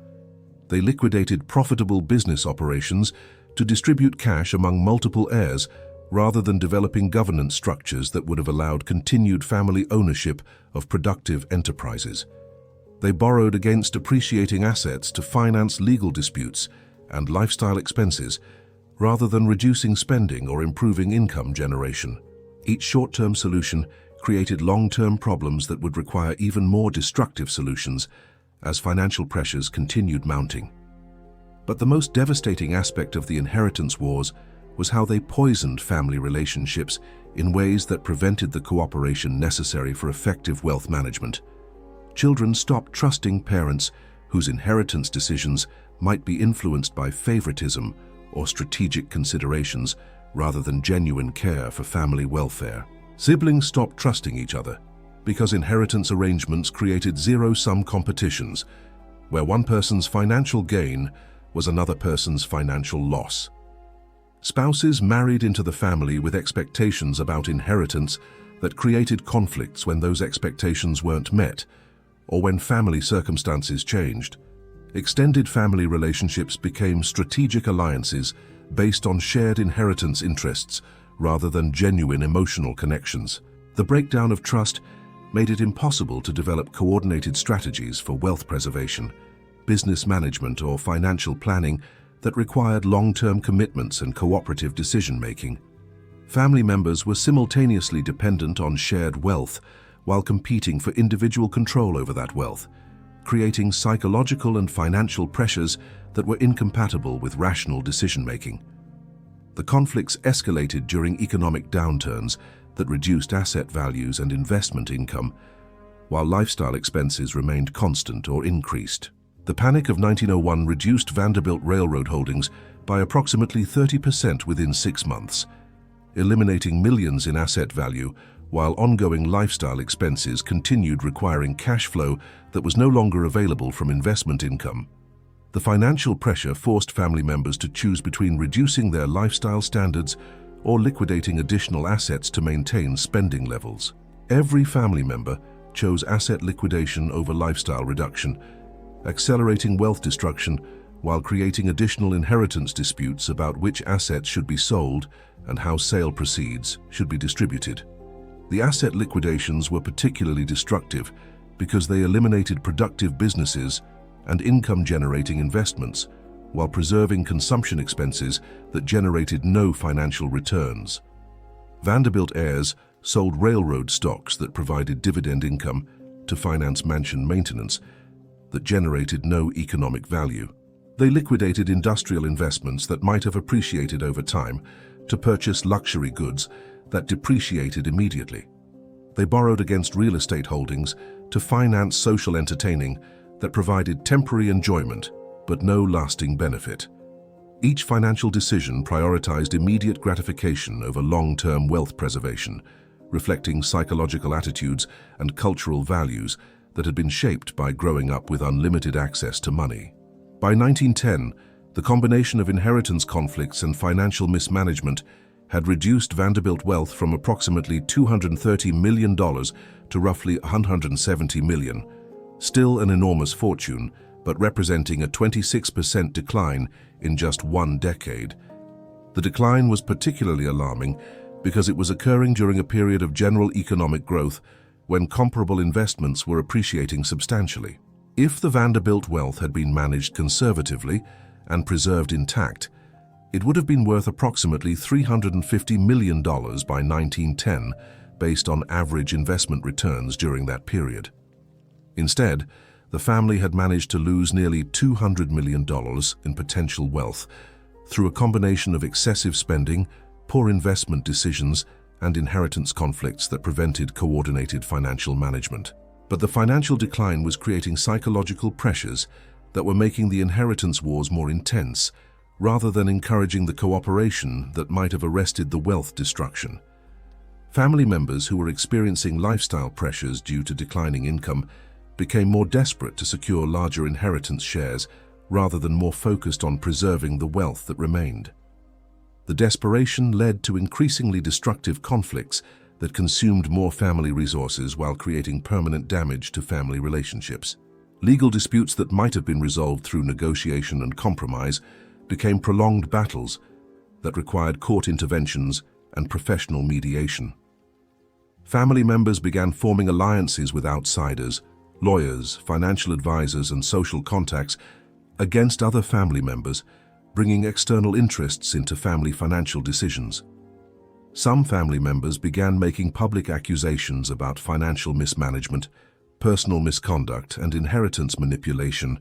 They liquidated profitable business operations to distribute cash among multiple heirs rather than developing governance structures that would have allowed continued family ownership of productive enterprises. They borrowed against appreciating assets to finance legal disputes and lifestyle expenses rather than reducing spending or improving income generation. Each short-term solution created long-term problems that would require even more destructive solutions as financial pressures continued mounting. But the most devastating aspect of the inheritance wars was how they poisoned family relationships in ways that prevented the cooperation necessary for effective wealth management. Children stopped trusting parents whose inheritance decisions might be influenced by favoritism or strategic considerations rather than genuine care for family welfare. Siblings stopped trusting each other because inheritance arrangements created zero-sum competitions, where one person's financial gain was another person's financial loss. Spouses married into the family with expectations about inheritance that created conflicts when those expectations weren't met, or when family circumstances changed. Extended family relationships became strategic alliances based on shared inheritance interests rather than genuine emotional connections. The breakdown of trust made it impossible to develop coordinated strategies for wealth preservation, business management, or financial planning that required long-term commitments and cooperative decision-making. Family members were simultaneously dependent on shared wealth while competing for individual control over that wealth, creating psychological and financial pressures that were incompatible with rational decision-making. The conflicts escalated during economic downturns that reduced asset values and investment income, while lifestyle expenses remained constant or increased. The Panic of 1901 reduced Vanderbilt railroad holdings by approximately 30% within 6 months, eliminating millions in asset value, while ongoing lifestyle expenses continued requiring cash flow that was no longer available from investment income. The financial pressure forced family members to choose between reducing their lifestyle standards or liquidating additional assets to maintain spending levels. Every family member chose asset liquidation over lifestyle reduction, accelerating wealth destruction while creating additional inheritance disputes about which assets should be sold and how sale proceeds should be distributed. The asset liquidations were particularly destructive because they eliminated productive businesses and income-generating investments while preserving consumption expenses that generated no financial returns. Vanderbilt heirs sold railroad stocks that provided dividend income to finance mansion maintenance that generated no economic value. They liquidated industrial investments that might have appreciated over time to purchase luxury goods that depreciated immediately. They borrowed against real estate holdings to finance social entertaining that provided temporary enjoyment but no lasting benefit. Each financial decision prioritized immediate gratification over long-term wealth preservation, reflecting psychological attitudes and cultural values that had been shaped by growing up with unlimited access to money. By 1910, the combination of inheritance conflicts and financial mismanagement had reduced Vanderbilt wealth from approximately $230 million to roughly $170 million, still an enormous fortune, but representing a 26% decline in just one decade. The decline was particularly alarming because it was occurring during a period of general economic growth when comparable investments were appreciating substantially. If the Vanderbilt wealth had been managed conservatively and preserved intact, it would have been worth approximately $350 million by 1910, based on average investment returns during that period. Instead, the family had managed to lose nearly $200 million in potential wealth through a combination of excessive spending, poor investment decisions, and inheritance conflicts that prevented coordinated financial management. But the financial decline was creating psychological pressures that were making the inheritance wars more intense, rather than encouraging the cooperation that might have arrested the wealth destruction. Family members who were experiencing lifestyle pressures due to declining income became more desperate to secure larger inheritance shares rather than more focused on preserving the wealth that remained. The desperation led to increasingly destructive conflicts that consumed more family resources while creating permanent damage to family relationships. Legal disputes that might have been resolved through negotiation and compromise became prolonged battles that required court interventions and professional mediation. Family members began forming alliances with outsiders, lawyers, financial advisors, and social contacts against other family members, bringing external interests into family financial decisions. Some family members began making public accusations about financial mismanagement, personal misconduct, and inheritance manipulation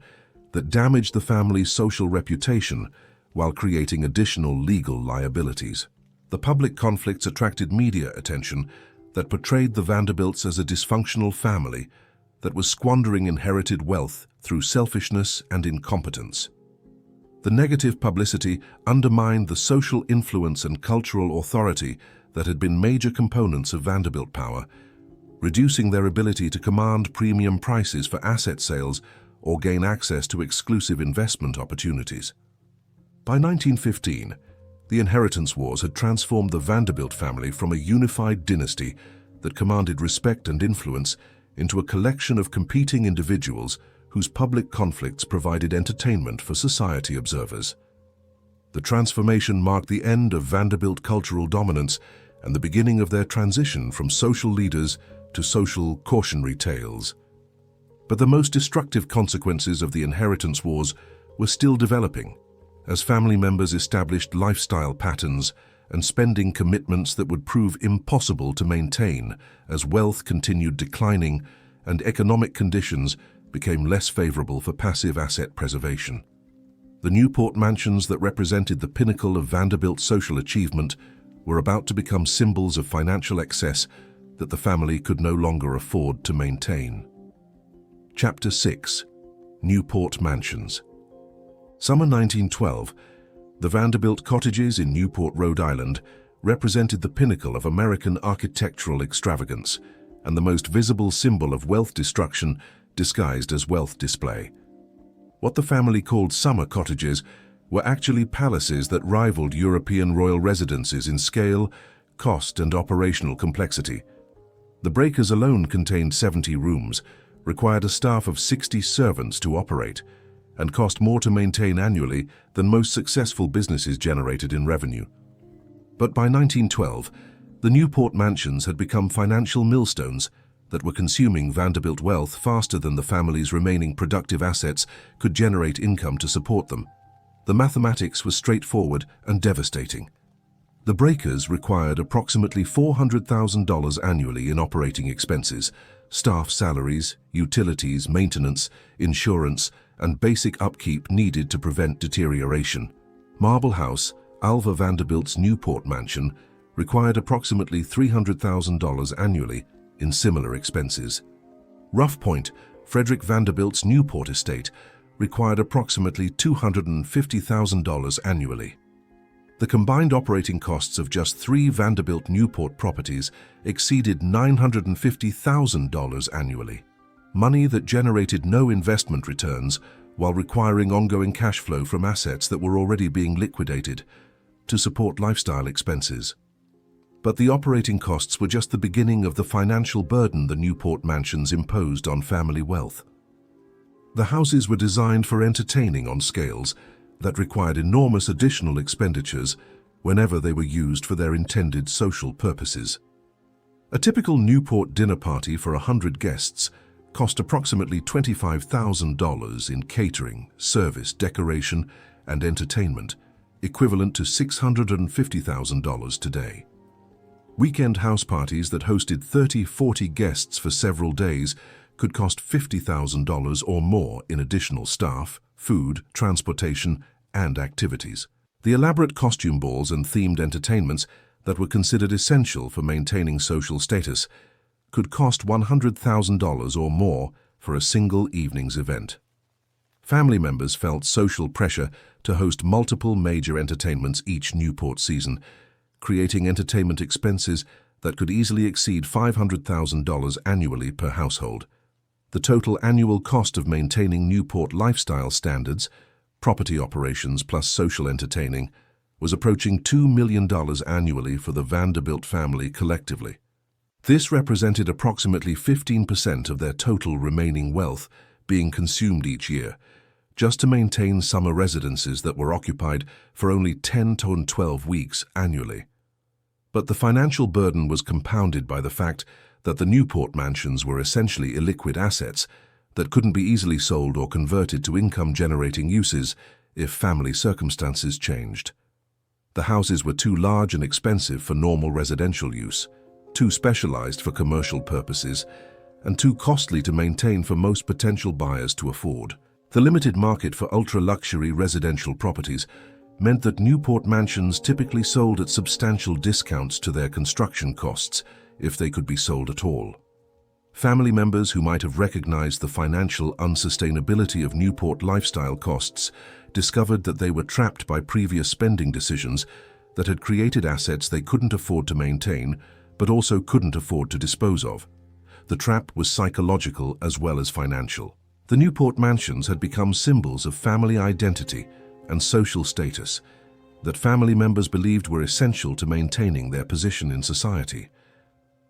that damaged the family's social reputation while creating additional legal liabilities. The public conflicts attracted media attention that portrayed the Vanderbilts as a dysfunctional family that was squandering inherited wealth through selfishness and incompetence. The negative publicity undermined the social influence and cultural authority that had been major components of Vanderbilt power, reducing their ability to command premium prices for asset sales or gain access to exclusive investment opportunities. By 1915, the inheritance wars had transformed the Vanderbilt family from a unified dynasty that commanded respect and influence into a collection of competing individuals whose public conflicts provided entertainment for society observers. The transformation marked the end of Vanderbilt cultural dominance and the beginning of their transition from social leaders to social cautionary tales. But the most destructive consequences of the inheritance wars were still developing, as family members established lifestyle patterns and spending commitments that would prove impossible to maintain as wealth continued declining and economic conditions became less favorable for passive asset preservation. The Newport mansions that represented the pinnacle of Vanderbilt social achievement were about to become symbols of financial excess that the family could no longer afford to maintain. Chapter 6. Newport Mansions. Summer 1912, the Vanderbilt cottages in Newport, Rhode Island, represented the pinnacle of American architectural extravagance and the most visible symbol of wealth destruction disguised as wealth display. What the family called summer cottages were actually palaces that rivaled European royal residences in scale, cost, and operational complexity. The breakers alone contained 70 rooms, required a staff of 60 servants to operate, and cost more to maintain annually than most successful businesses generated in revenue. But by 1912, the Newport mansions had become financial millstones that were consuming Vanderbilt wealth faster than the family's remaining productive assets could generate income to support them. The mathematics was straightforward and devastating. The breakers required approximately $400,000 annually in operating expenses, staff salaries, utilities, maintenance, insurance, and basic upkeep needed to prevent deterioration. Marble House, Alva Vanderbilt's Newport mansion, required approximately $300,000 annually in similar expenses. Rough Point, Frederick Vanderbilt's Newport estate, required approximately $250,000 annually. The combined operating costs of just 3 Vanderbilt Newport properties exceeded $950,000 annually. Money that generated no investment returns while requiring ongoing cash flow from assets that were already being liquidated to support lifestyle expenses. But the operating costs were just the beginning of the financial burden the Newport mansions imposed on family wealth. The houses were designed for entertaining on scales that required enormous additional expenditures whenever they were used for their intended social purposes. A typical Newport dinner party for 100 guests cost approximately $25,000 in catering, service, decoration, and entertainment, equivalent to $650,000 today. Weekend house parties that hosted 30-40 guests for several days could cost $50,000 or more in additional staff, food, transportation, and activities. The elaborate costume balls and themed entertainments that were considered essential for maintaining social status could cost $100,000 or more for a single evening's event. Family members felt social pressure to host multiple major entertainments each Newport season, creating entertainment expenses that could easily exceed $500,000 annually per household. The total annual cost of maintaining Newport lifestyle standards, property operations plus social entertaining, was approaching $2 million annually for the Vanderbilt family collectively. This represented approximately 15% of their total remaining wealth being consumed each year, just to maintain summer residences that were occupied for only 10 to 12 weeks annually. But the financial burden was compounded by the fact that the Newport mansions were essentially illiquid assets that couldn't be easily sold or converted to income-generating uses if family circumstances changed. The houses were too large and expensive for normal residential use, too specialized for commercial purposes, and too costly to maintain for most potential buyers to afford. The limited market for ultra-luxury residential properties meant that Newport mansions typically sold at substantial discounts to their construction costs, if they could be sold at all. Family members who might have recognized the financial unsustainability of Newport lifestyle costs discovered that they were trapped by previous spending decisions that had created assets they couldn't afford to maintain, but also couldn't afford to dispose of. The trap was psychological as well as financial. The Newport mansions had become symbols of family identity and social status that family members believed were essential to maintaining their position in society.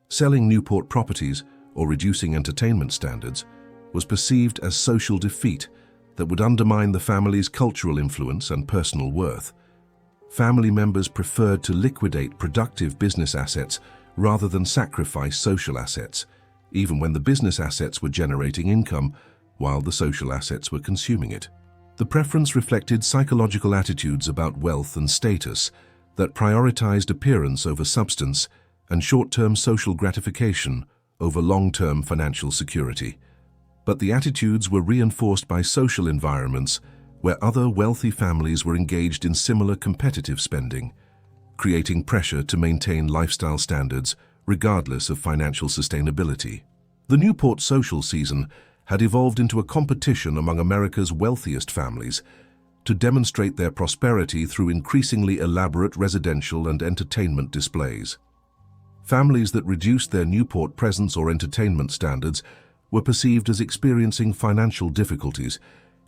Selling Newport properties or reducing entertainment standards was perceived as social defeat that would undermine the family's cultural influence and personal worth. Family members preferred to liquidate productive business assets rather than sacrifice social assets, even when the business assets were generating income while the social assets were consuming it. The preference reflected psychological attitudes about wealth and status that prioritized appearance over substance and short-term social gratification over long-term financial security. But the attitudes were reinforced by social environments where other wealthy families were engaged in similar competitive spending, creating pressure to maintain lifestyle standards regardless of financial sustainability. The Newport social season had evolved into a competition among America's wealthiest families to demonstrate their prosperity through increasingly elaborate residential and entertainment displays. Families that reduced their Newport presence or entertainment standards were perceived as experiencing financial difficulties,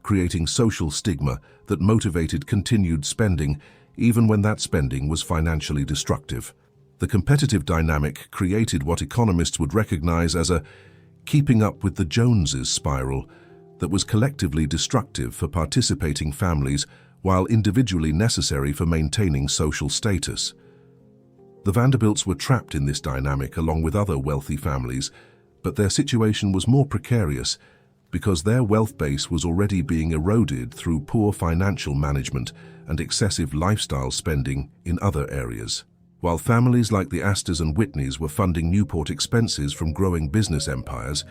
creating social stigma that motivated continued spending even when that spending was financially destructive. The competitive dynamic created what economists would recognize as a keeping up with the Joneses spiral that was collectively destructive for participating families while individually necessary for maintaining social status. The Vanderbilts were trapped in this dynamic along with other wealthy families, but their situation was more precarious because their wealth base was already being eroded through poor financial management and excessive lifestyle spending in other areas. While families like the Astors and Whitneys were funding Newport expenses from growing business empires,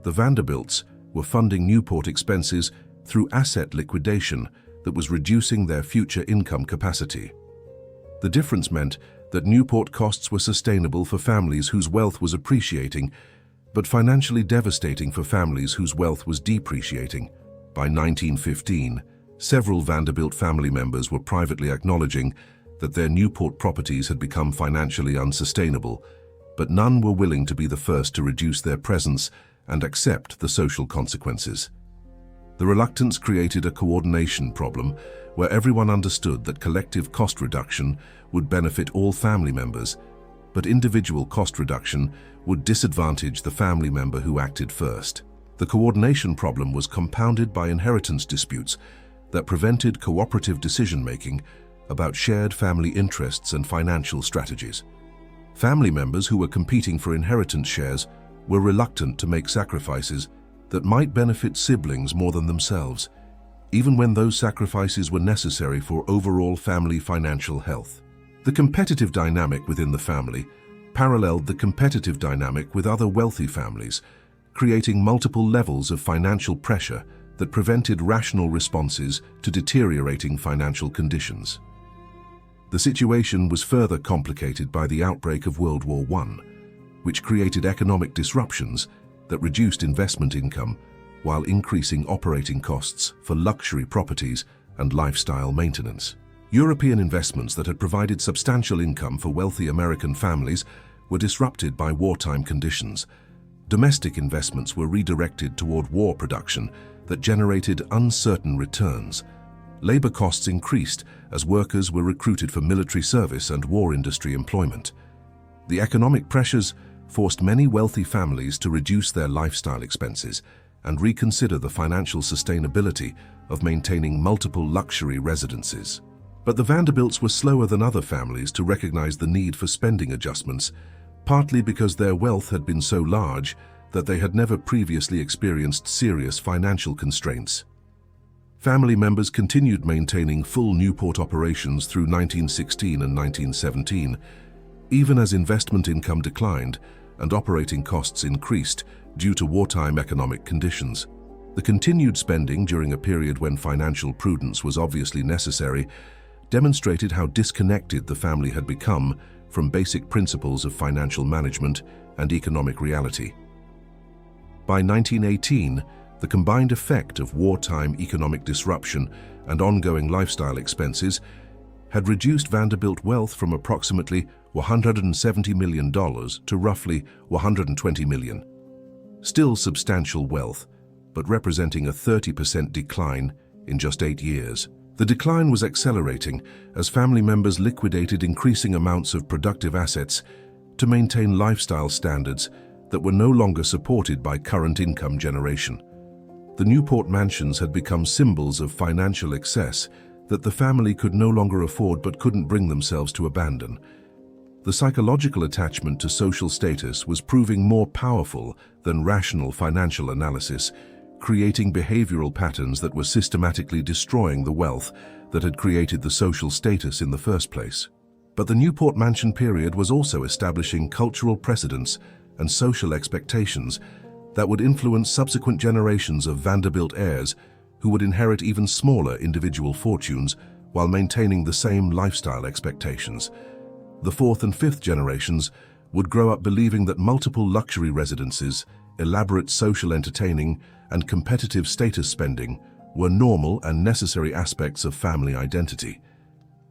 the Vanderbilts were funding Newport expenses through asset liquidation that was reducing their future income capacity. The difference meant that Newport costs were sustainable for families whose wealth was appreciating, but financially devastating for families whose wealth was depreciating. By 1915, several Vanderbilt family members were privately acknowledging that their Newport properties had become financially unsustainable, but none were willing to be the first to reduce their presence and accept the social consequences. The reluctance created a coordination problem where everyone understood that collective cost reduction would benefit all family members, but individual cost reduction would disadvantage the family member who acted first. The coordination problem was compounded by inheritance disputes that prevented cooperative decision-making about shared family interests and financial strategies. Family members who were competing for inheritance shares were reluctant to make sacrifices that might benefit siblings more than themselves, even when those sacrifices were necessary for overall family financial health. The competitive dynamic within the family paralleled the competitive dynamic with other wealthy families, creating multiple levels of financial pressure that prevented rational responses to deteriorating financial conditions. The situation was further complicated by the outbreak of World War I, which created economic disruptions that reduced investment income while increasing operating costs for luxury properties and lifestyle maintenance. European investments that had provided substantial income for wealthy American families were disrupted by wartime conditions. Domestic investments were redirected toward war production that generated uncertain returns. Labor costs increased as workers were recruited for military service and war industry employment. The economic pressures forced many wealthy families to reduce their lifestyle expenses and reconsider the financial sustainability of maintaining multiple luxury residences. But the Vanderbilts were slower than other families to recognize the need for spending adjustments, partly because their wealth had been so large that they had never previously experienced serious financial constraints. Family members continued maintaining full Newport operations through 1916 and 1917, even as investment income declined and operating costs increased due to wartime economic conditions. The continued spending during a period when financial prudence was obviously necessary demonstrated how disconnected the family had become from basic principles of financial management and economic reality. By 1918, the combined effect of wartime economic disruption and ongoing lifestyle expenses had reduced Vanderbilt wealth from approximately $170 million to roughly $120 million. Still substantial wealth, but representing a 30% decline in just 8 years. The decline was accelerating as family members liquidated increasing amounts of productive assets to maintain lifestyle standards that were no longer supported by current income generation. The Newport mansions had become symbols of financial excess that the family could no longer afford but couldn't bring themselves to abandon. The psychological attachment to social status was proving more powerful than rational financial analysis, creating behavioral patterns that were systematically destroying the wealth that had created the social status in the first place. But the Newport Mansion period was also establishing cultural precedents and social expectations that would influence subsequent generations of Vanderbilt heirs who would inherit even smaller individual fortunes while maintaining the same lifestyle expectations. The fourth and fifth generations would grow up believing that multiple luxury residences, elaborate social entertaining, and competitive status spending were normal and necessary aspects of family identity,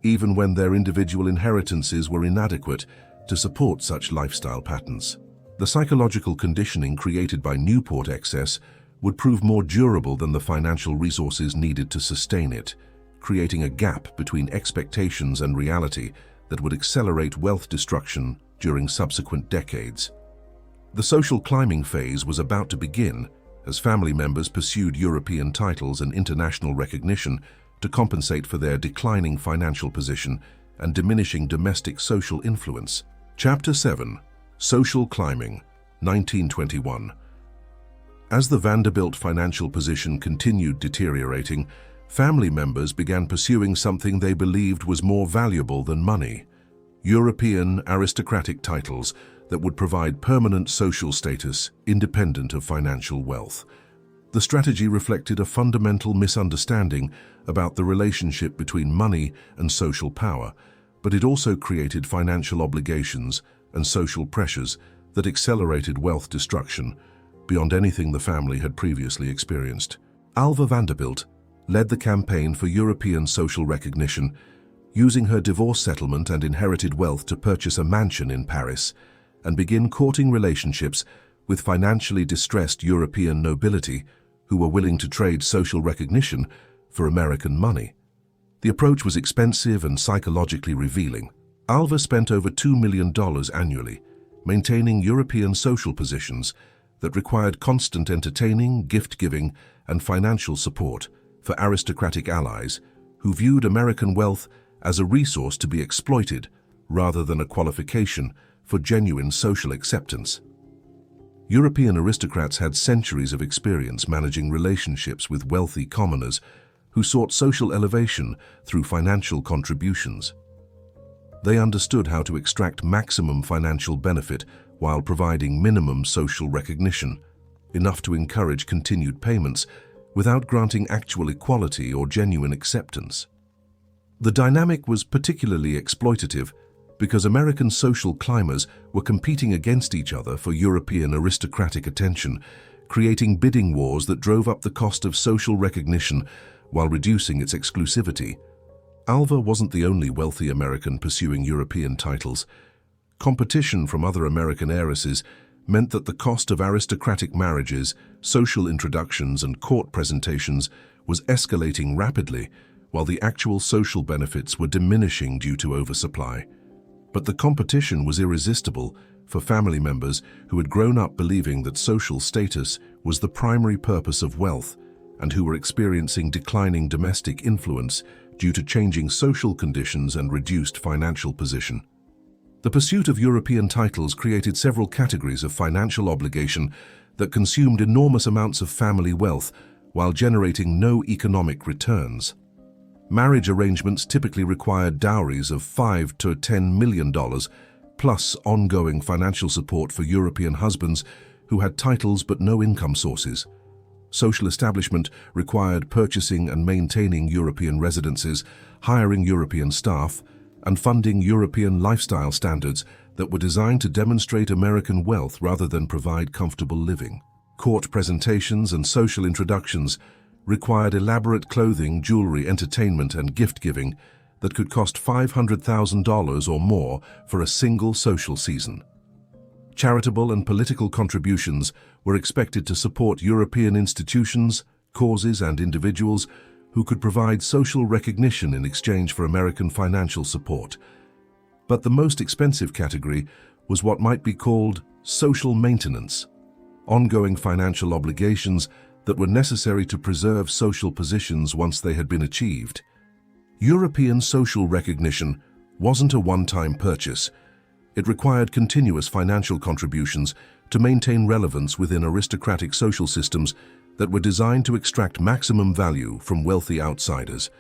even when their individual inheritances were inadequate to support such lifestyle patterns. The psychological conditioning created by Newport excess would prove more durable than the financial resources needed to sustain it, creating a gap between expectations and reality that would accelerate wealth destruction during subsequent decades. The social climbing phase was about to begin as family members pursued European titles and international recognition to compensate for their declining financial position and diminishing domestic social influence. Chapter 7. Social Climbing, 1921. As the Vanderbilt financial position continued deteriorating, family members began pursuing something they believed was more valuable than money: European aristocratic titles that would provide permanent social status independent of financial wealth. The strategy reflected a fundamental misunderstanding about the relationship between money and social power, but it also created financial obligations and social pressures that accelerated wealth destruction beyond anything the family had previously experienced. Alva Vanderbilt led the campaign for European social recognition, using her divorce settlement and inherited wealth to purchase a mansion in Paris and begin courting relationships with financially distressed European nobility who were willing to trade social recognition for American money. The approach was expensive and psychologically revealing. Alva spent over $2 million annually, maintaining European social positions that required constant entertaining, gift-giving, and financial support for aristocratic allies who viewed American wealth as a resource to be exploited rather than a qualification for genuine social acceptance. European aristocrats had centuries of experience managing relationships with wealthy commoners who sought social elevation through financial contributions. They understood how to extract maximum financial benefit while providing minimum social recognition, enough to encourage continued payments without granting actual equality or genuine acceptance. The dynamic was particularly exploitative because American social climbers were competing against each other for European aristocratic attention, creating bidding wars that drove up the cost of social recognition while reducing its exclusivity. Alva wasn't the only wealthy American pursuing European titles. Competition from other American heiresses meant that the cost of aristocratic marriages, social introductions, and court presentations was escalating rapidly, while the actual social benefits were diminishing due to oversupply. But the competition was irresistible for family members who had grown up believing that social status was the primary purpose of wealth and who were experiencing declining domestic influence due to changing social conditions and reduced financial position. The pursuit of European titles created several categories of financial obligation that consumed enormous amounts of family wealth while generating no economic returns. Marriage arrangements typically required dowries of $5 to $10 million, plus ongoing financial support for European husbands who had titles but no income sources. Social establishment required purchasing and maintaining European residences, hiring European staff, and funding European lifestyle standards that were designed to demonstrate American wealth rather than provide comfortable living. Court presentations and social introductions required elaborate clothing, jewelry, entertainment, and gift-giving that could cost $500,000 or more for a single social season. Charitable and political contributions were expected to support European institutions, causes, and individuals who could provide social recognition in exchange for American financial support. But the most expensive category was what might be called social maintenance, ongoing financial obligations that were necessary to preserve social positions once they had been achieved. European social recognition wasn't a one-time purchase. It required continuous financial contributions to maintain relevance within aristocratic social systems that were designed to extract maximum value from wealthy outsiders.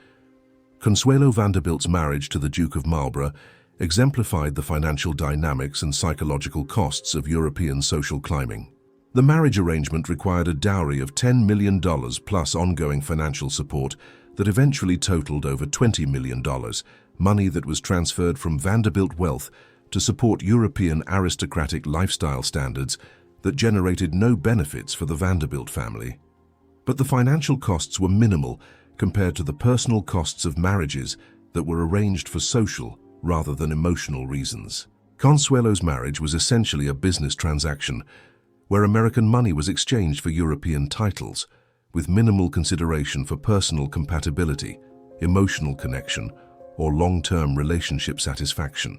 Consuelo Vanderbilt's marriage to the Duke of Marlborough exemplified the financial dynamics and psychological costs of European social climbing. The marriage arrangement required a dowry of $10 million plus ongoing financial support that eventually totaled over $20 million, money that was transferred from Vanderbilt wealth to support European aristocratic lifestyle standards that generated no benefits for the Vanderbilt family. But the financial costs were minimal compared to the personal costs of marriages that were arranged for social rather than emotional reasons. Consuelo's marriage was essentially a business transaction where American money was exchanged for European titles, with minimal consideration for personal compatibility, emotional connection, or long-term relationship satisfaction.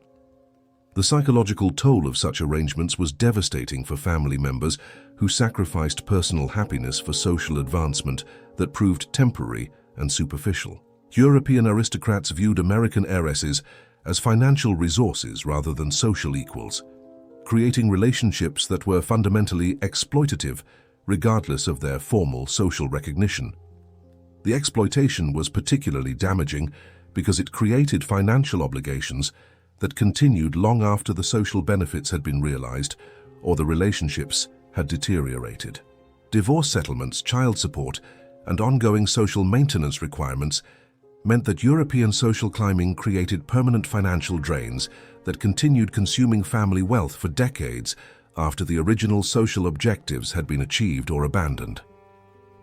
The psychological toll of such arrangements was devastating for family members who sacrificed personal happiness for social advancement that proved temporary and superficial. European aristocrats viewed American heiresses as financial resources rather than social equals, creating relationships that were fundamentally exploitative, regardless of their formal social recognition. The exploitation was particularly damaging because it created financial obligations that continued long after the social benefits had been realized or the relationships had deteriorated. Divorce settlements, child support, and ongoing social maintenance requirements meant that European social climbing created permanent financial drains that continued consuming family wealth for decades after the original social objectives had been achieved or abandoned.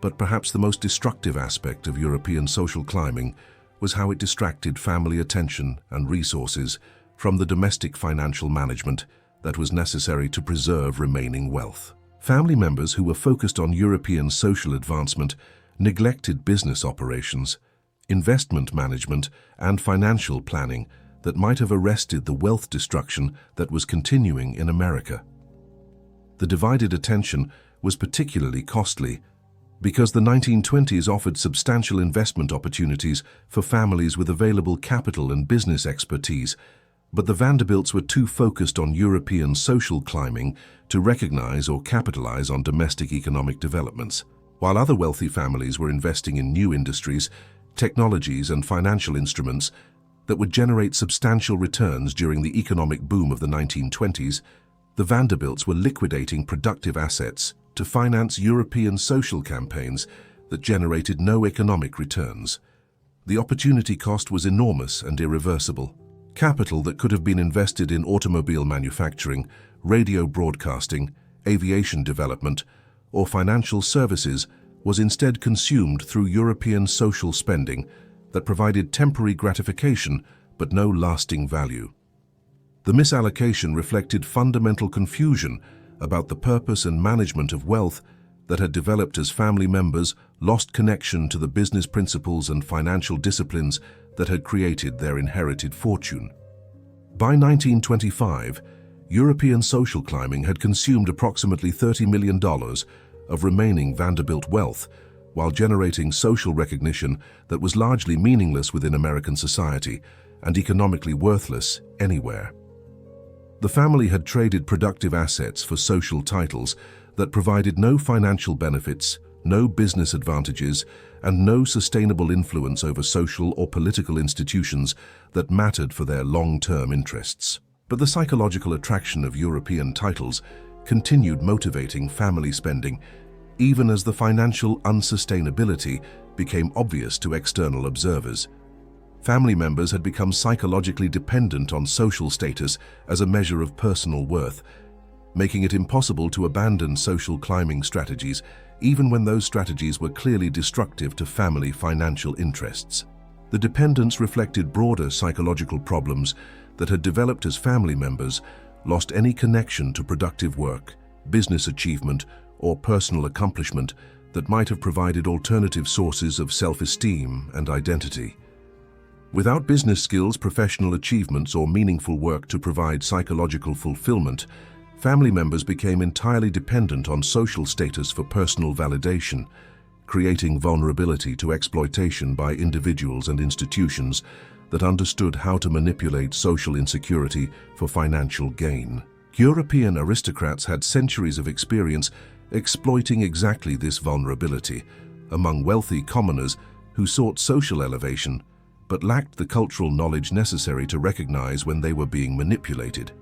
But perhaps the most destructive aspect of European social climbing was how it distracted family attention and resources from the domestic financial management that was necessary to preserve remaining wealth. Family members who were focused on European social advancement neglected business operations, investment management, and financial planning that might have arrested the wealth destruction that was continuing in America. The divided attention was particularly costly because the 1920s offered substantial investment opportunities for families with available capital and business expertise, but the Vanderbilts were too focused on European social climbing to recognize or capitalize on domestic economic developments. While other wealthy families were investing in new industries, technologies, and financial instruments that would generate substantial returns during the economic boom of the 1920s, the Vanderbilts were liquidating productive assets to finance European social campaigns that generated no economic returns. The opportunity cost was enormous and irreversible. Capital that could have been invested in automobile manufacturing, radio broadcasting, aviation development, or financial services was instead consumed through European social spending that provided temporary gratification but no lasting value. The misallocation reflected fundamental confusion about the purpose and management of wealth that had developed as family members lost connection to the business principles and financial disciplines that had created their inherited fortune. By 1925, European social climbing had consumed approximately $30 million of remaining Vanderbilt wealth, while generating social recognition that was largely meaningless within American society and economically worthless anywhere. The family had traded productive assets for social titles that provided no financial benefits, no business advantages, and no sustainable influence over social or political institutions that mattered for their long-term interests. But the psychological attraction of European titles continued motivating family spending, even as the financial unsustainability became obvious to external observers. Family members had become psychologically dependent on social status as a measure of personal worth, making it impossible to abandon social climbing strategies, even when those strategies were clearly destructive to family financial interests. The dependence reflected broader psychological problems that had developed as family members lost any connection to productive work, business achievement, or personal accomplishment that might have provided alternative sources of self-esteem and identity. Without business skills, professional achievements, or meaningful work to provide psychological fulfillment, family members became entirely dependent on social status for personal validation, creating vulnerability to exploitation by individuals and institutions that understood how to manipulate social insecurity for financial gain. European aristocrats had centuries of experience exploiting exactly this vulnerability among wealthy commoners who sought social elevation but lacked the cultural knowledge necessary to recognize when they were being manipulated.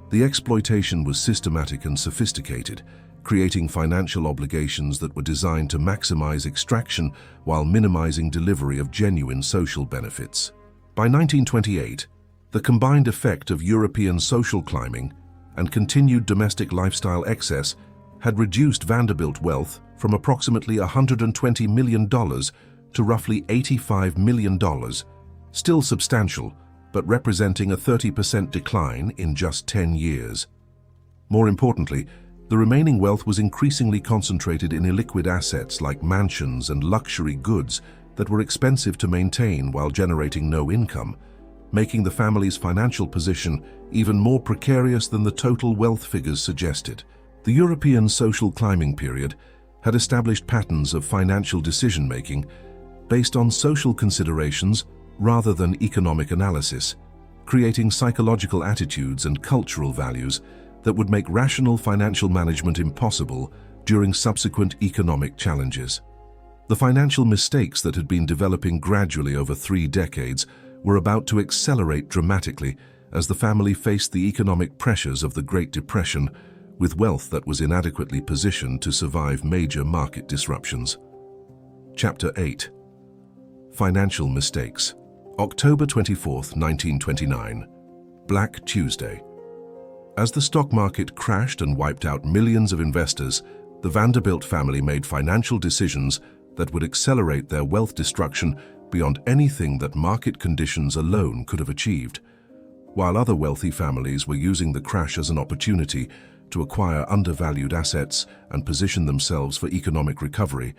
The exploitation was systematic and sophisticated, creating financial obligations that were designed to maximize extraction while minimizing delivery of genuine social benefits. By 1928, the combined effect of European social climbing and continued domestic lifestyle excess had reduced Vanderbilt wealth from approximately $120 million to roughly $85 million, still substantial, but representing a 30% decline in just 10 years. More importantly, the remaining wealth was increasingly concentrated in illiquid assets like mansions and luxury goods that were expensive to maintain while generating no income, making the family's financial position even more precarious than the total wealth figures suggested. The European social climbing period had established patterns of financial decision-making based on social considerations rather than economic analysis, creating psychological attitudes and cultural values that would make rational financial management impossible during subsequent economic challenges. The financial mistakes that had been developing gradually over 3 decades were about to accelerate dramatically as the family faced the economic pressures of the Great Depression with wealth that was inadequately positioned to survive major market disruptions. Chapter 8. Financial Mistakes. October 24, 1929. Black Tuesday. As the stock market crashed and wiped out millions of investors, the Vanderbilt family made financial decisions that would accelerate their wealth destruction beyond anything that market conditions alone could have achieved. While other wealthy families were using the crash as an opportunity to acquire undervalued assets and position themselves for economic recovery,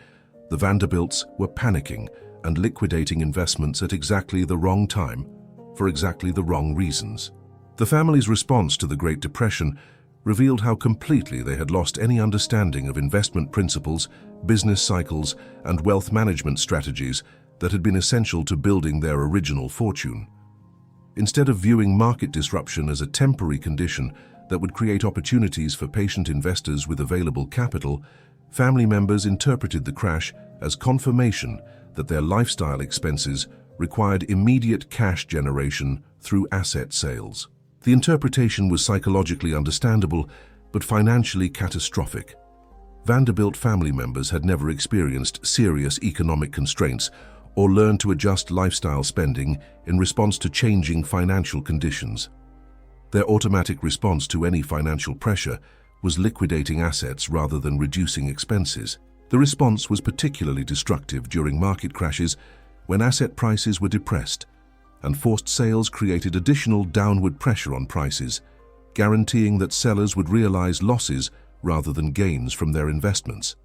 the Vanderbilts were panicking and liquidating investments at exactly the wrong time, for exactly the wrong reasons. The family's response to the Great Depression revealed how completely they had lost any understanding of investment principles, business cycles, and wealth management strategies that had been essential to building their original fortune. Instead of viewing market disruption as a temporary condition that would create opportunities for patient investors with available capital, family members interpreted the crash as confirmation that their lifestyle expenses required immediate cash generation through asset sales. The interpretation was psychologically understandable, but financially catastrophic. Vanderbilt family members had never experienced serious economic constraints or learned to adjust lifestyle spending in response to changing financial conditions. Their automatic response to any financial pressure was liquidating assets rather than reducing expenses. The response was particularly destructive during market crashes when asset prices were depressed, and forced sales created additional downward pressure on prices, guaranteeing that sellers would realize losses rather than gains from their investments.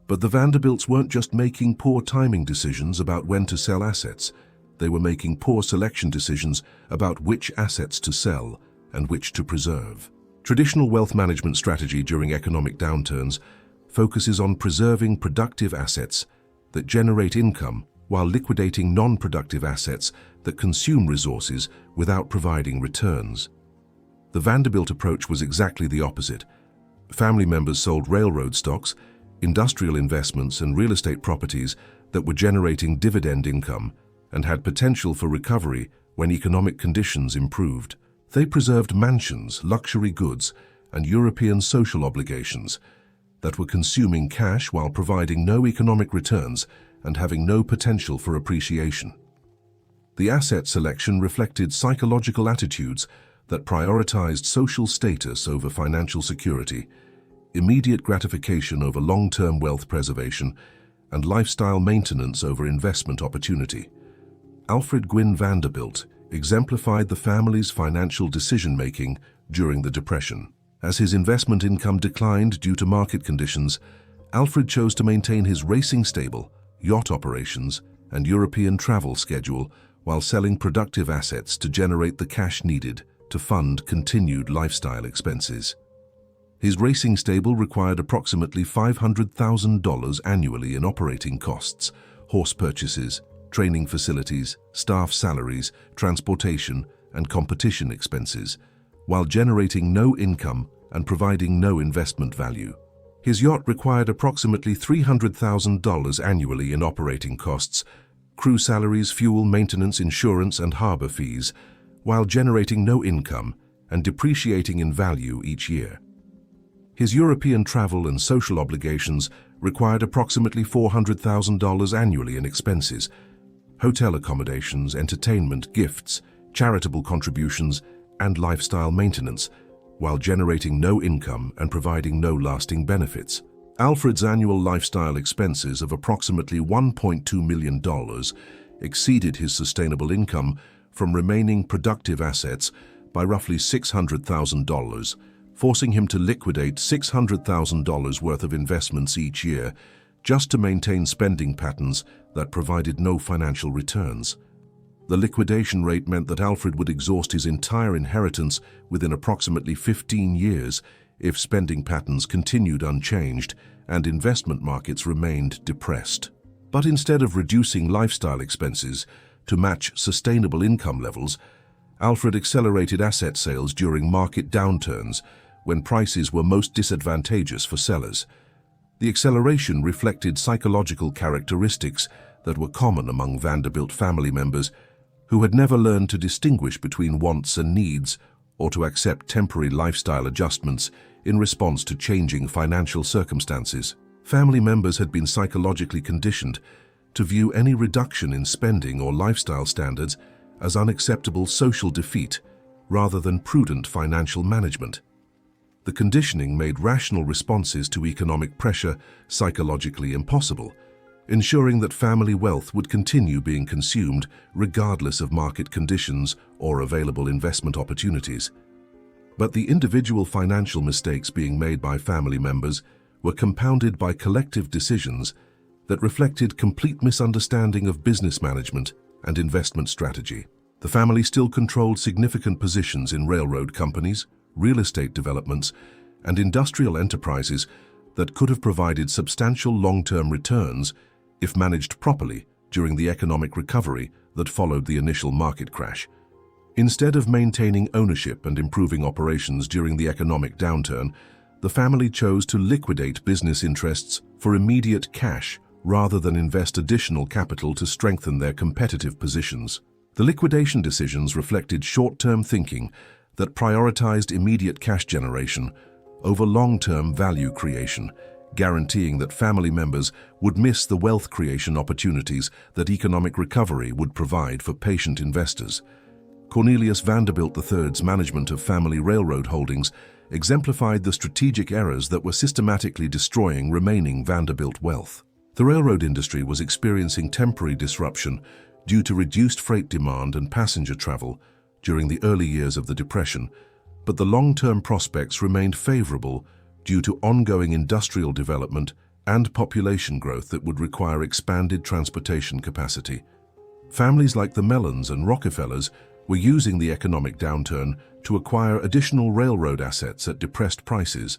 But the Vanderbilts weren't just making poor timing decisions about when to sell assets. They were making poor selection decisions about which assets to sell and which to preserve. Traditional wealth management strategy during economic downturns focuses on preserving productive assets that generate income while liquidating non-productive assets that consume resources without providing returns. The Vanderbilt approach was exactly the opposite. Family members sold railroad stocks, industrial investments, and real estate properties that were generating dividend income and had potential for recovery when economic conditions improved. They preserved mansions, luxury goods, and European social obligations that were consuming cash while providing no economic returns and having no potential for appreciation. The asset selection reflected psychological attitudes that prioritized social status over financial security, immediate gratification over long-term wealth preservation, and lifestyle maintenance over investment opportunity. Alfred Gwynne Vanderbilt exemplified the family's financial decision-making during the Depression. As his investment income declined due to market conditions, Alfred chose to maintain his racing stable, yacht operations, and European travel schedule while selling productive assets to generate the cash needed to fund continued lifestyle expenses. His racing stable required approximately $500,000 annually in operating costs, horse purchases, training facilities, staff salaries, transportation, and competition expenses, while generating no income and providing no investment value. His yacht required approximately $300,000 annually in operating costs, crew salaries, fuel, maintenance, insurance, and harbor fees, while generating no income and depreciating in value each year. His European travel and social obligations required approximately $400,000 annually in expenses, hotel accommodations, entertainment, gifts, charitable contributions, and lifestyle maintenance, while generating no income and providing no lasting benefits. Alfred's annual lifestyle expenses of approximately $1.2 million exceeded his sustainable income from remaining productive assets by roughly $600,000, forcing him to liquidate $600,000 worth of investments each year just to maintain spending patterns that provided no financial returns. The liquidation rate meant that Alfred would exhaust his entire inheritance within approximately 15 years if spending patterns continued unchanged and investment markets remained depressed. But instead of reducing lifestyle expenses to match sustainable income levels, Alfred accelerated asset sales during market downturns when prices were most disadvantageous for sellers. The acceleration reflected psychological characteristics that were common among Vanderbilt family members who had never learned to distinguish between wants and needs or to accept temporary lifestyle adjustments in response to changing financial circumstances. Family members had been psychologically conditioned to view any reduction in spending or lifestyle standards as unacceptable social defeat rather than prudent financial management. The conditioning made rational responses to economic pressure psychologically impossible, ensuring that family wealth would continue being consumed regardless of market conditions or available investment opportunities. But the individual financial mistakes being made by family members were compounded by collective decisions that reflected complete misunderstanding of business management and investment strategy. The family still controlled significant positions in railroad companies, real estate developments, and industrial enterprises that could have provided substantial long-term returns if managed properly during the economic recovery that followed the initial market crash. Instead of maintaining ownership and improving operations during the economic downturn, the family chose to liquidate business interests for immediate cash rather than invest additional capital to strengthen their competitive positions. The liquidation decisions reflected short-term thinking that prioritized immediate cash generation over long-term value creation, guaranteeing that family members would miss the wealth creation opportunities that economic recovery would provide for patient investors. Cornelius Vanderbilt III's management of family railroad holdings exemplified the strategic errors that were systematically destroying remaining Vanderbilt wealth. The railroad industry was experiencing temporary disruption due to reduced freight demand and passenger travel during the early years of the Depression, but the long-term prospects remained favorable due to ongoing industrial development and population growth that would require expanded transportation capacity. Families like the Mellons and Rockefellers were using the economic downturn to acquire additional railroad assets at depressed prices,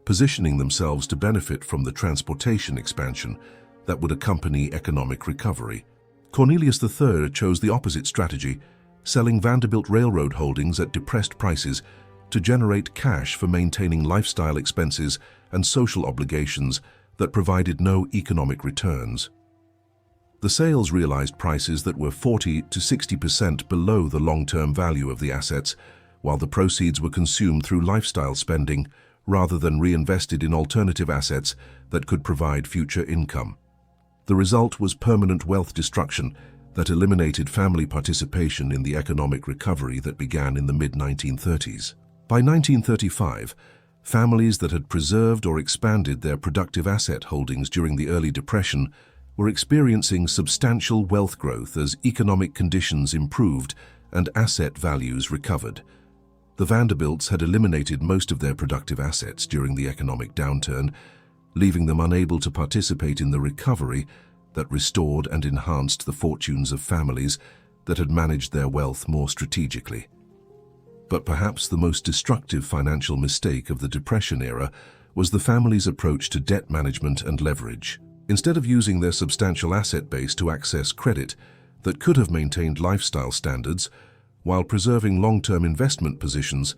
positioning themselves to benefit from the transportation expansion that would accompany economic recovery. Cornelius III chose the opposite strategy, selling Vanderbilt railroad holdings at depressed prices to generate cash for maintaining lifestyle expenses and social obligations that provided no economic returns. The sales realized prices that were 40 to 60% below the long-term value of the assets, while the proceeds were consumed through lifestyle spending rather than reinvested in alternative assets that could provide future income. The result was permanent wealth destruction that eliminated family participation in the economic recovery that began in the mid-1930s. By 1935, families that had preserved or expanded their productive asset holdings during the early Depression were experiencing substantial wealth growth as economic conditions improved and asset values recovered. The Vanderbilts had eliminated most of their productive assets during the economic downturn, leaving them unable to participate in the recovery that restored and enhanced the fortunes of families that had managed their wealth more strategically. But perhaps the most destructive financial mistake of the Depression era was the family's approach to debt management and leverage. Instead of using their substantial asset base to access credit that could have maintained lifestyle standards while preserving long-term investment positions,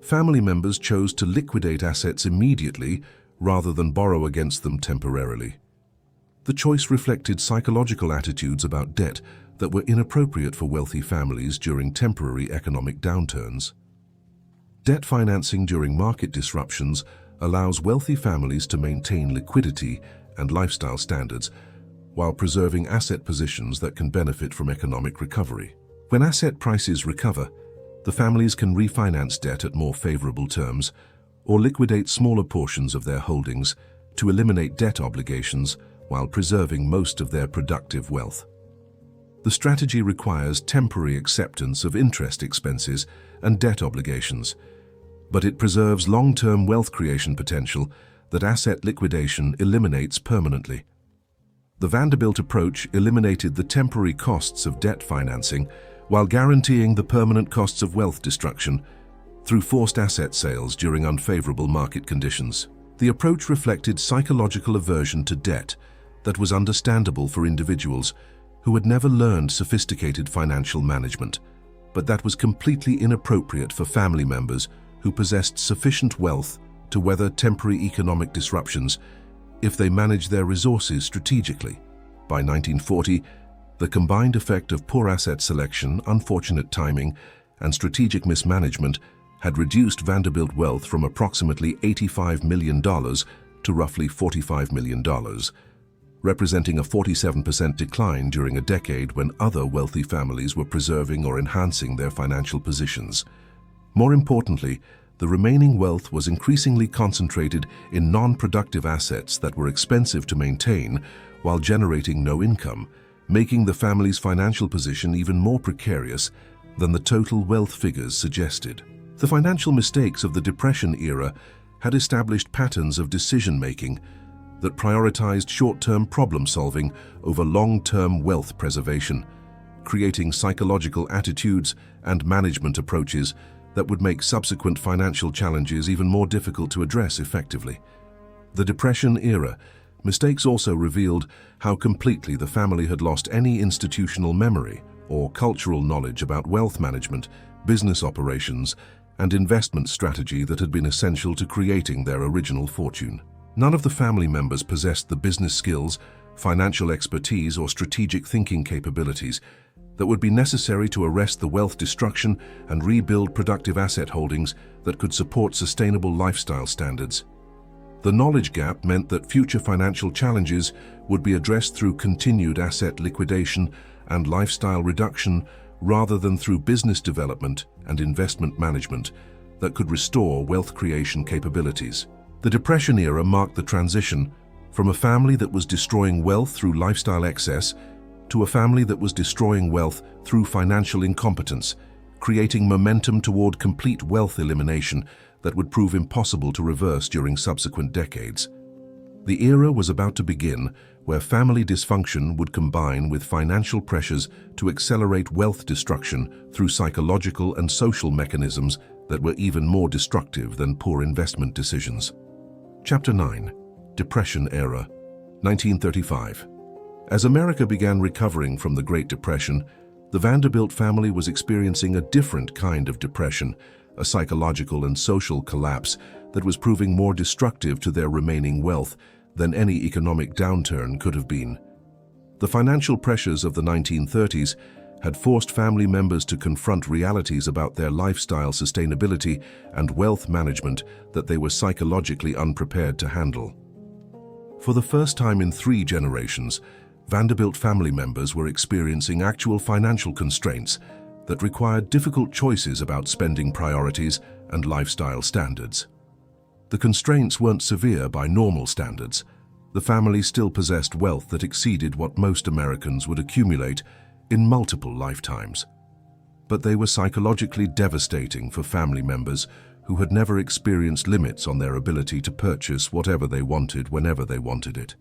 family members chose to liquidate assets immediately rather than borrow against them temporarily. The choice reflected psychological attitudes about debt that were inappropriate for wealthy families during temporary economic downturns. Debt financing during market disruptions allows wealthy families to maintain liquidity and lifestyle standards while preserving asset positions that can benefit from economic recovery. When asset prices recover, the families can refinance debt at more favorable terms or liquidate smaller portions of their holdings to eliminate debt obligations while preserving most of their productive wealth. The strategy requires temporary acceptance of interest expenses and debt obligations, but it preserves long-term wealth creation potential that asset liquidation eliminates permanently. The Vanderbilt approach eliminated the temporary costs of debt financing while guaranteeing the permanent costs of wealth destruction through forced asset sales during unfavorable market conditions. The approach reflected psychological aversion to debt that was understandable for individuals who had never learned sophisticated financial management, but that was completely inappropriate for family members who possessed sufficient wealth to weather temporary economic disruptions if they managed their resources strategically. By 1940, the combined effect of poor asset selection, unfortunate timing, and strategic mismanagement had reduced Vanderbilt wealth from approximately $85 million to roughly $45 million, representing a 47% decline during a decade when other wealthy families were preserving or enhancing their financial positions. More importantly, the remaining wealth was increasingly concentrated in non-productive assets that were expensive to maintain while generating no income, making the family's financial position even more precarious than the total wealth figures suggested. The financial mistakes of the Depression era had established patterns of decision-making that prioritized short-term problem-solving over long-term wealth preservation, creating psychological attitudes and management approaches that would make subsequent financial challenges even more difficult to address effectively. The Depression era mistakes also revealed how completely the family had lost any institutional memory or cultural knowledge about wealth management, business operations, and investment strategy that had been essential to creating their original fortune. None of the family members possessed the business skills, financial expertise, or strategic thinking capabilities that would be necessary to arrest the wealth destruction and rebuild productive asset holdings that could support sustainable lifestyle standards. The knowledge gap meant that future financial challenges would be addressed through continued asset liquidation and lifestyle reduction rather than through business development and investment management that could restore wealth creation capabilities. The Depression era marked the transition from a family that was destroying wealth through lifestyle excess to a family that was destroying wealth through financial incompetence, creating momentum toward complete wealth elimination that would prove impossible to reverse during subsequent decades. The era was about to begin where family dysfunction would combine with financial pressures to accelerate wealth destruction through psychological and social mechanisms that were even more destructive than poor investment decisions. Chapter 9. Depression Era, 1935. As America began recovering from the Great Depression, the Vanderbilt family was experiencing a different kind of depression, a psychological and social collapse that was proving more destructive to their remaining wealth than any economic downturn could have been. The financial pressures of the 1930s had forced family members to confront realities about their lifestyle sustainability and wealth management that they were psychologically unprepared to handle. For the first time in 3 generations, Vanderbilt family members were experiencing actual financial constraints that required difficult choices about spending priorities and lifestyle standards. The constraints weren't severe by normal standards. The family still possessed wealth that exceeded what most Americans would accumulate in multiple lifetimes. But they were psychologically devastating for family members who had never experienced limits on their ability to purchase whatever they wanted whenever they wanted it.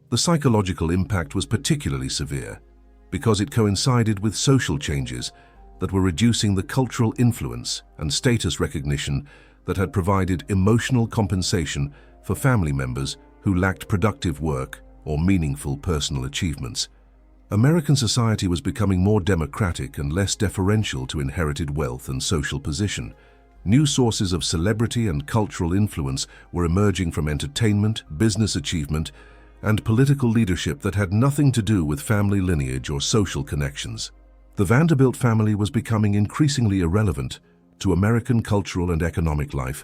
The psychological impact was particularly severe because it coincided with social changes that were reducing the cultural influence and status recognition that had provided emotional compensation for family members who lacked productive work or meaningful personal achievements. American society was becoming more democratic and less deferential to inherited wealth and social position. New sources of celebrity and cultural influence were emerging from entertainment, business achievement, and political leadership that had nothing to do with family lineage or social connections. The Vanderbilt family was becoming increasingly irrelevant to American cultural and economic life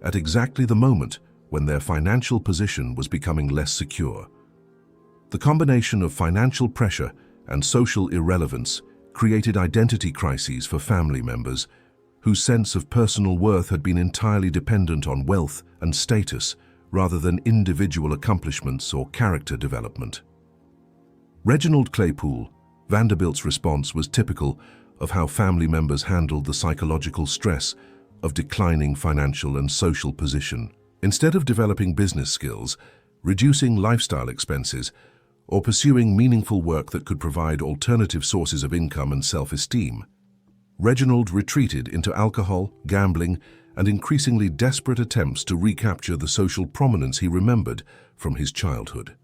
at exactly the moment when their financial position was becoming less secure. The combination of financial pressure and social irrelevance created identity crises for family members whose sense of personal worth had been entirely dependent on wealth and status rather than individual accomplishments or character development. Reginald Claypool, Vanderbilt's response was typical of how family members handled the psychological stress of declining financial and social position. Instead of developing business skills, reducing lifestyle expenses, or pursuing meaningful work that could provide alternative sources of income and self-esteem. Reginald retreated into alcohol, gambling, and increasingly desperate attempts to recapture the social prominence he remembered from his childhood.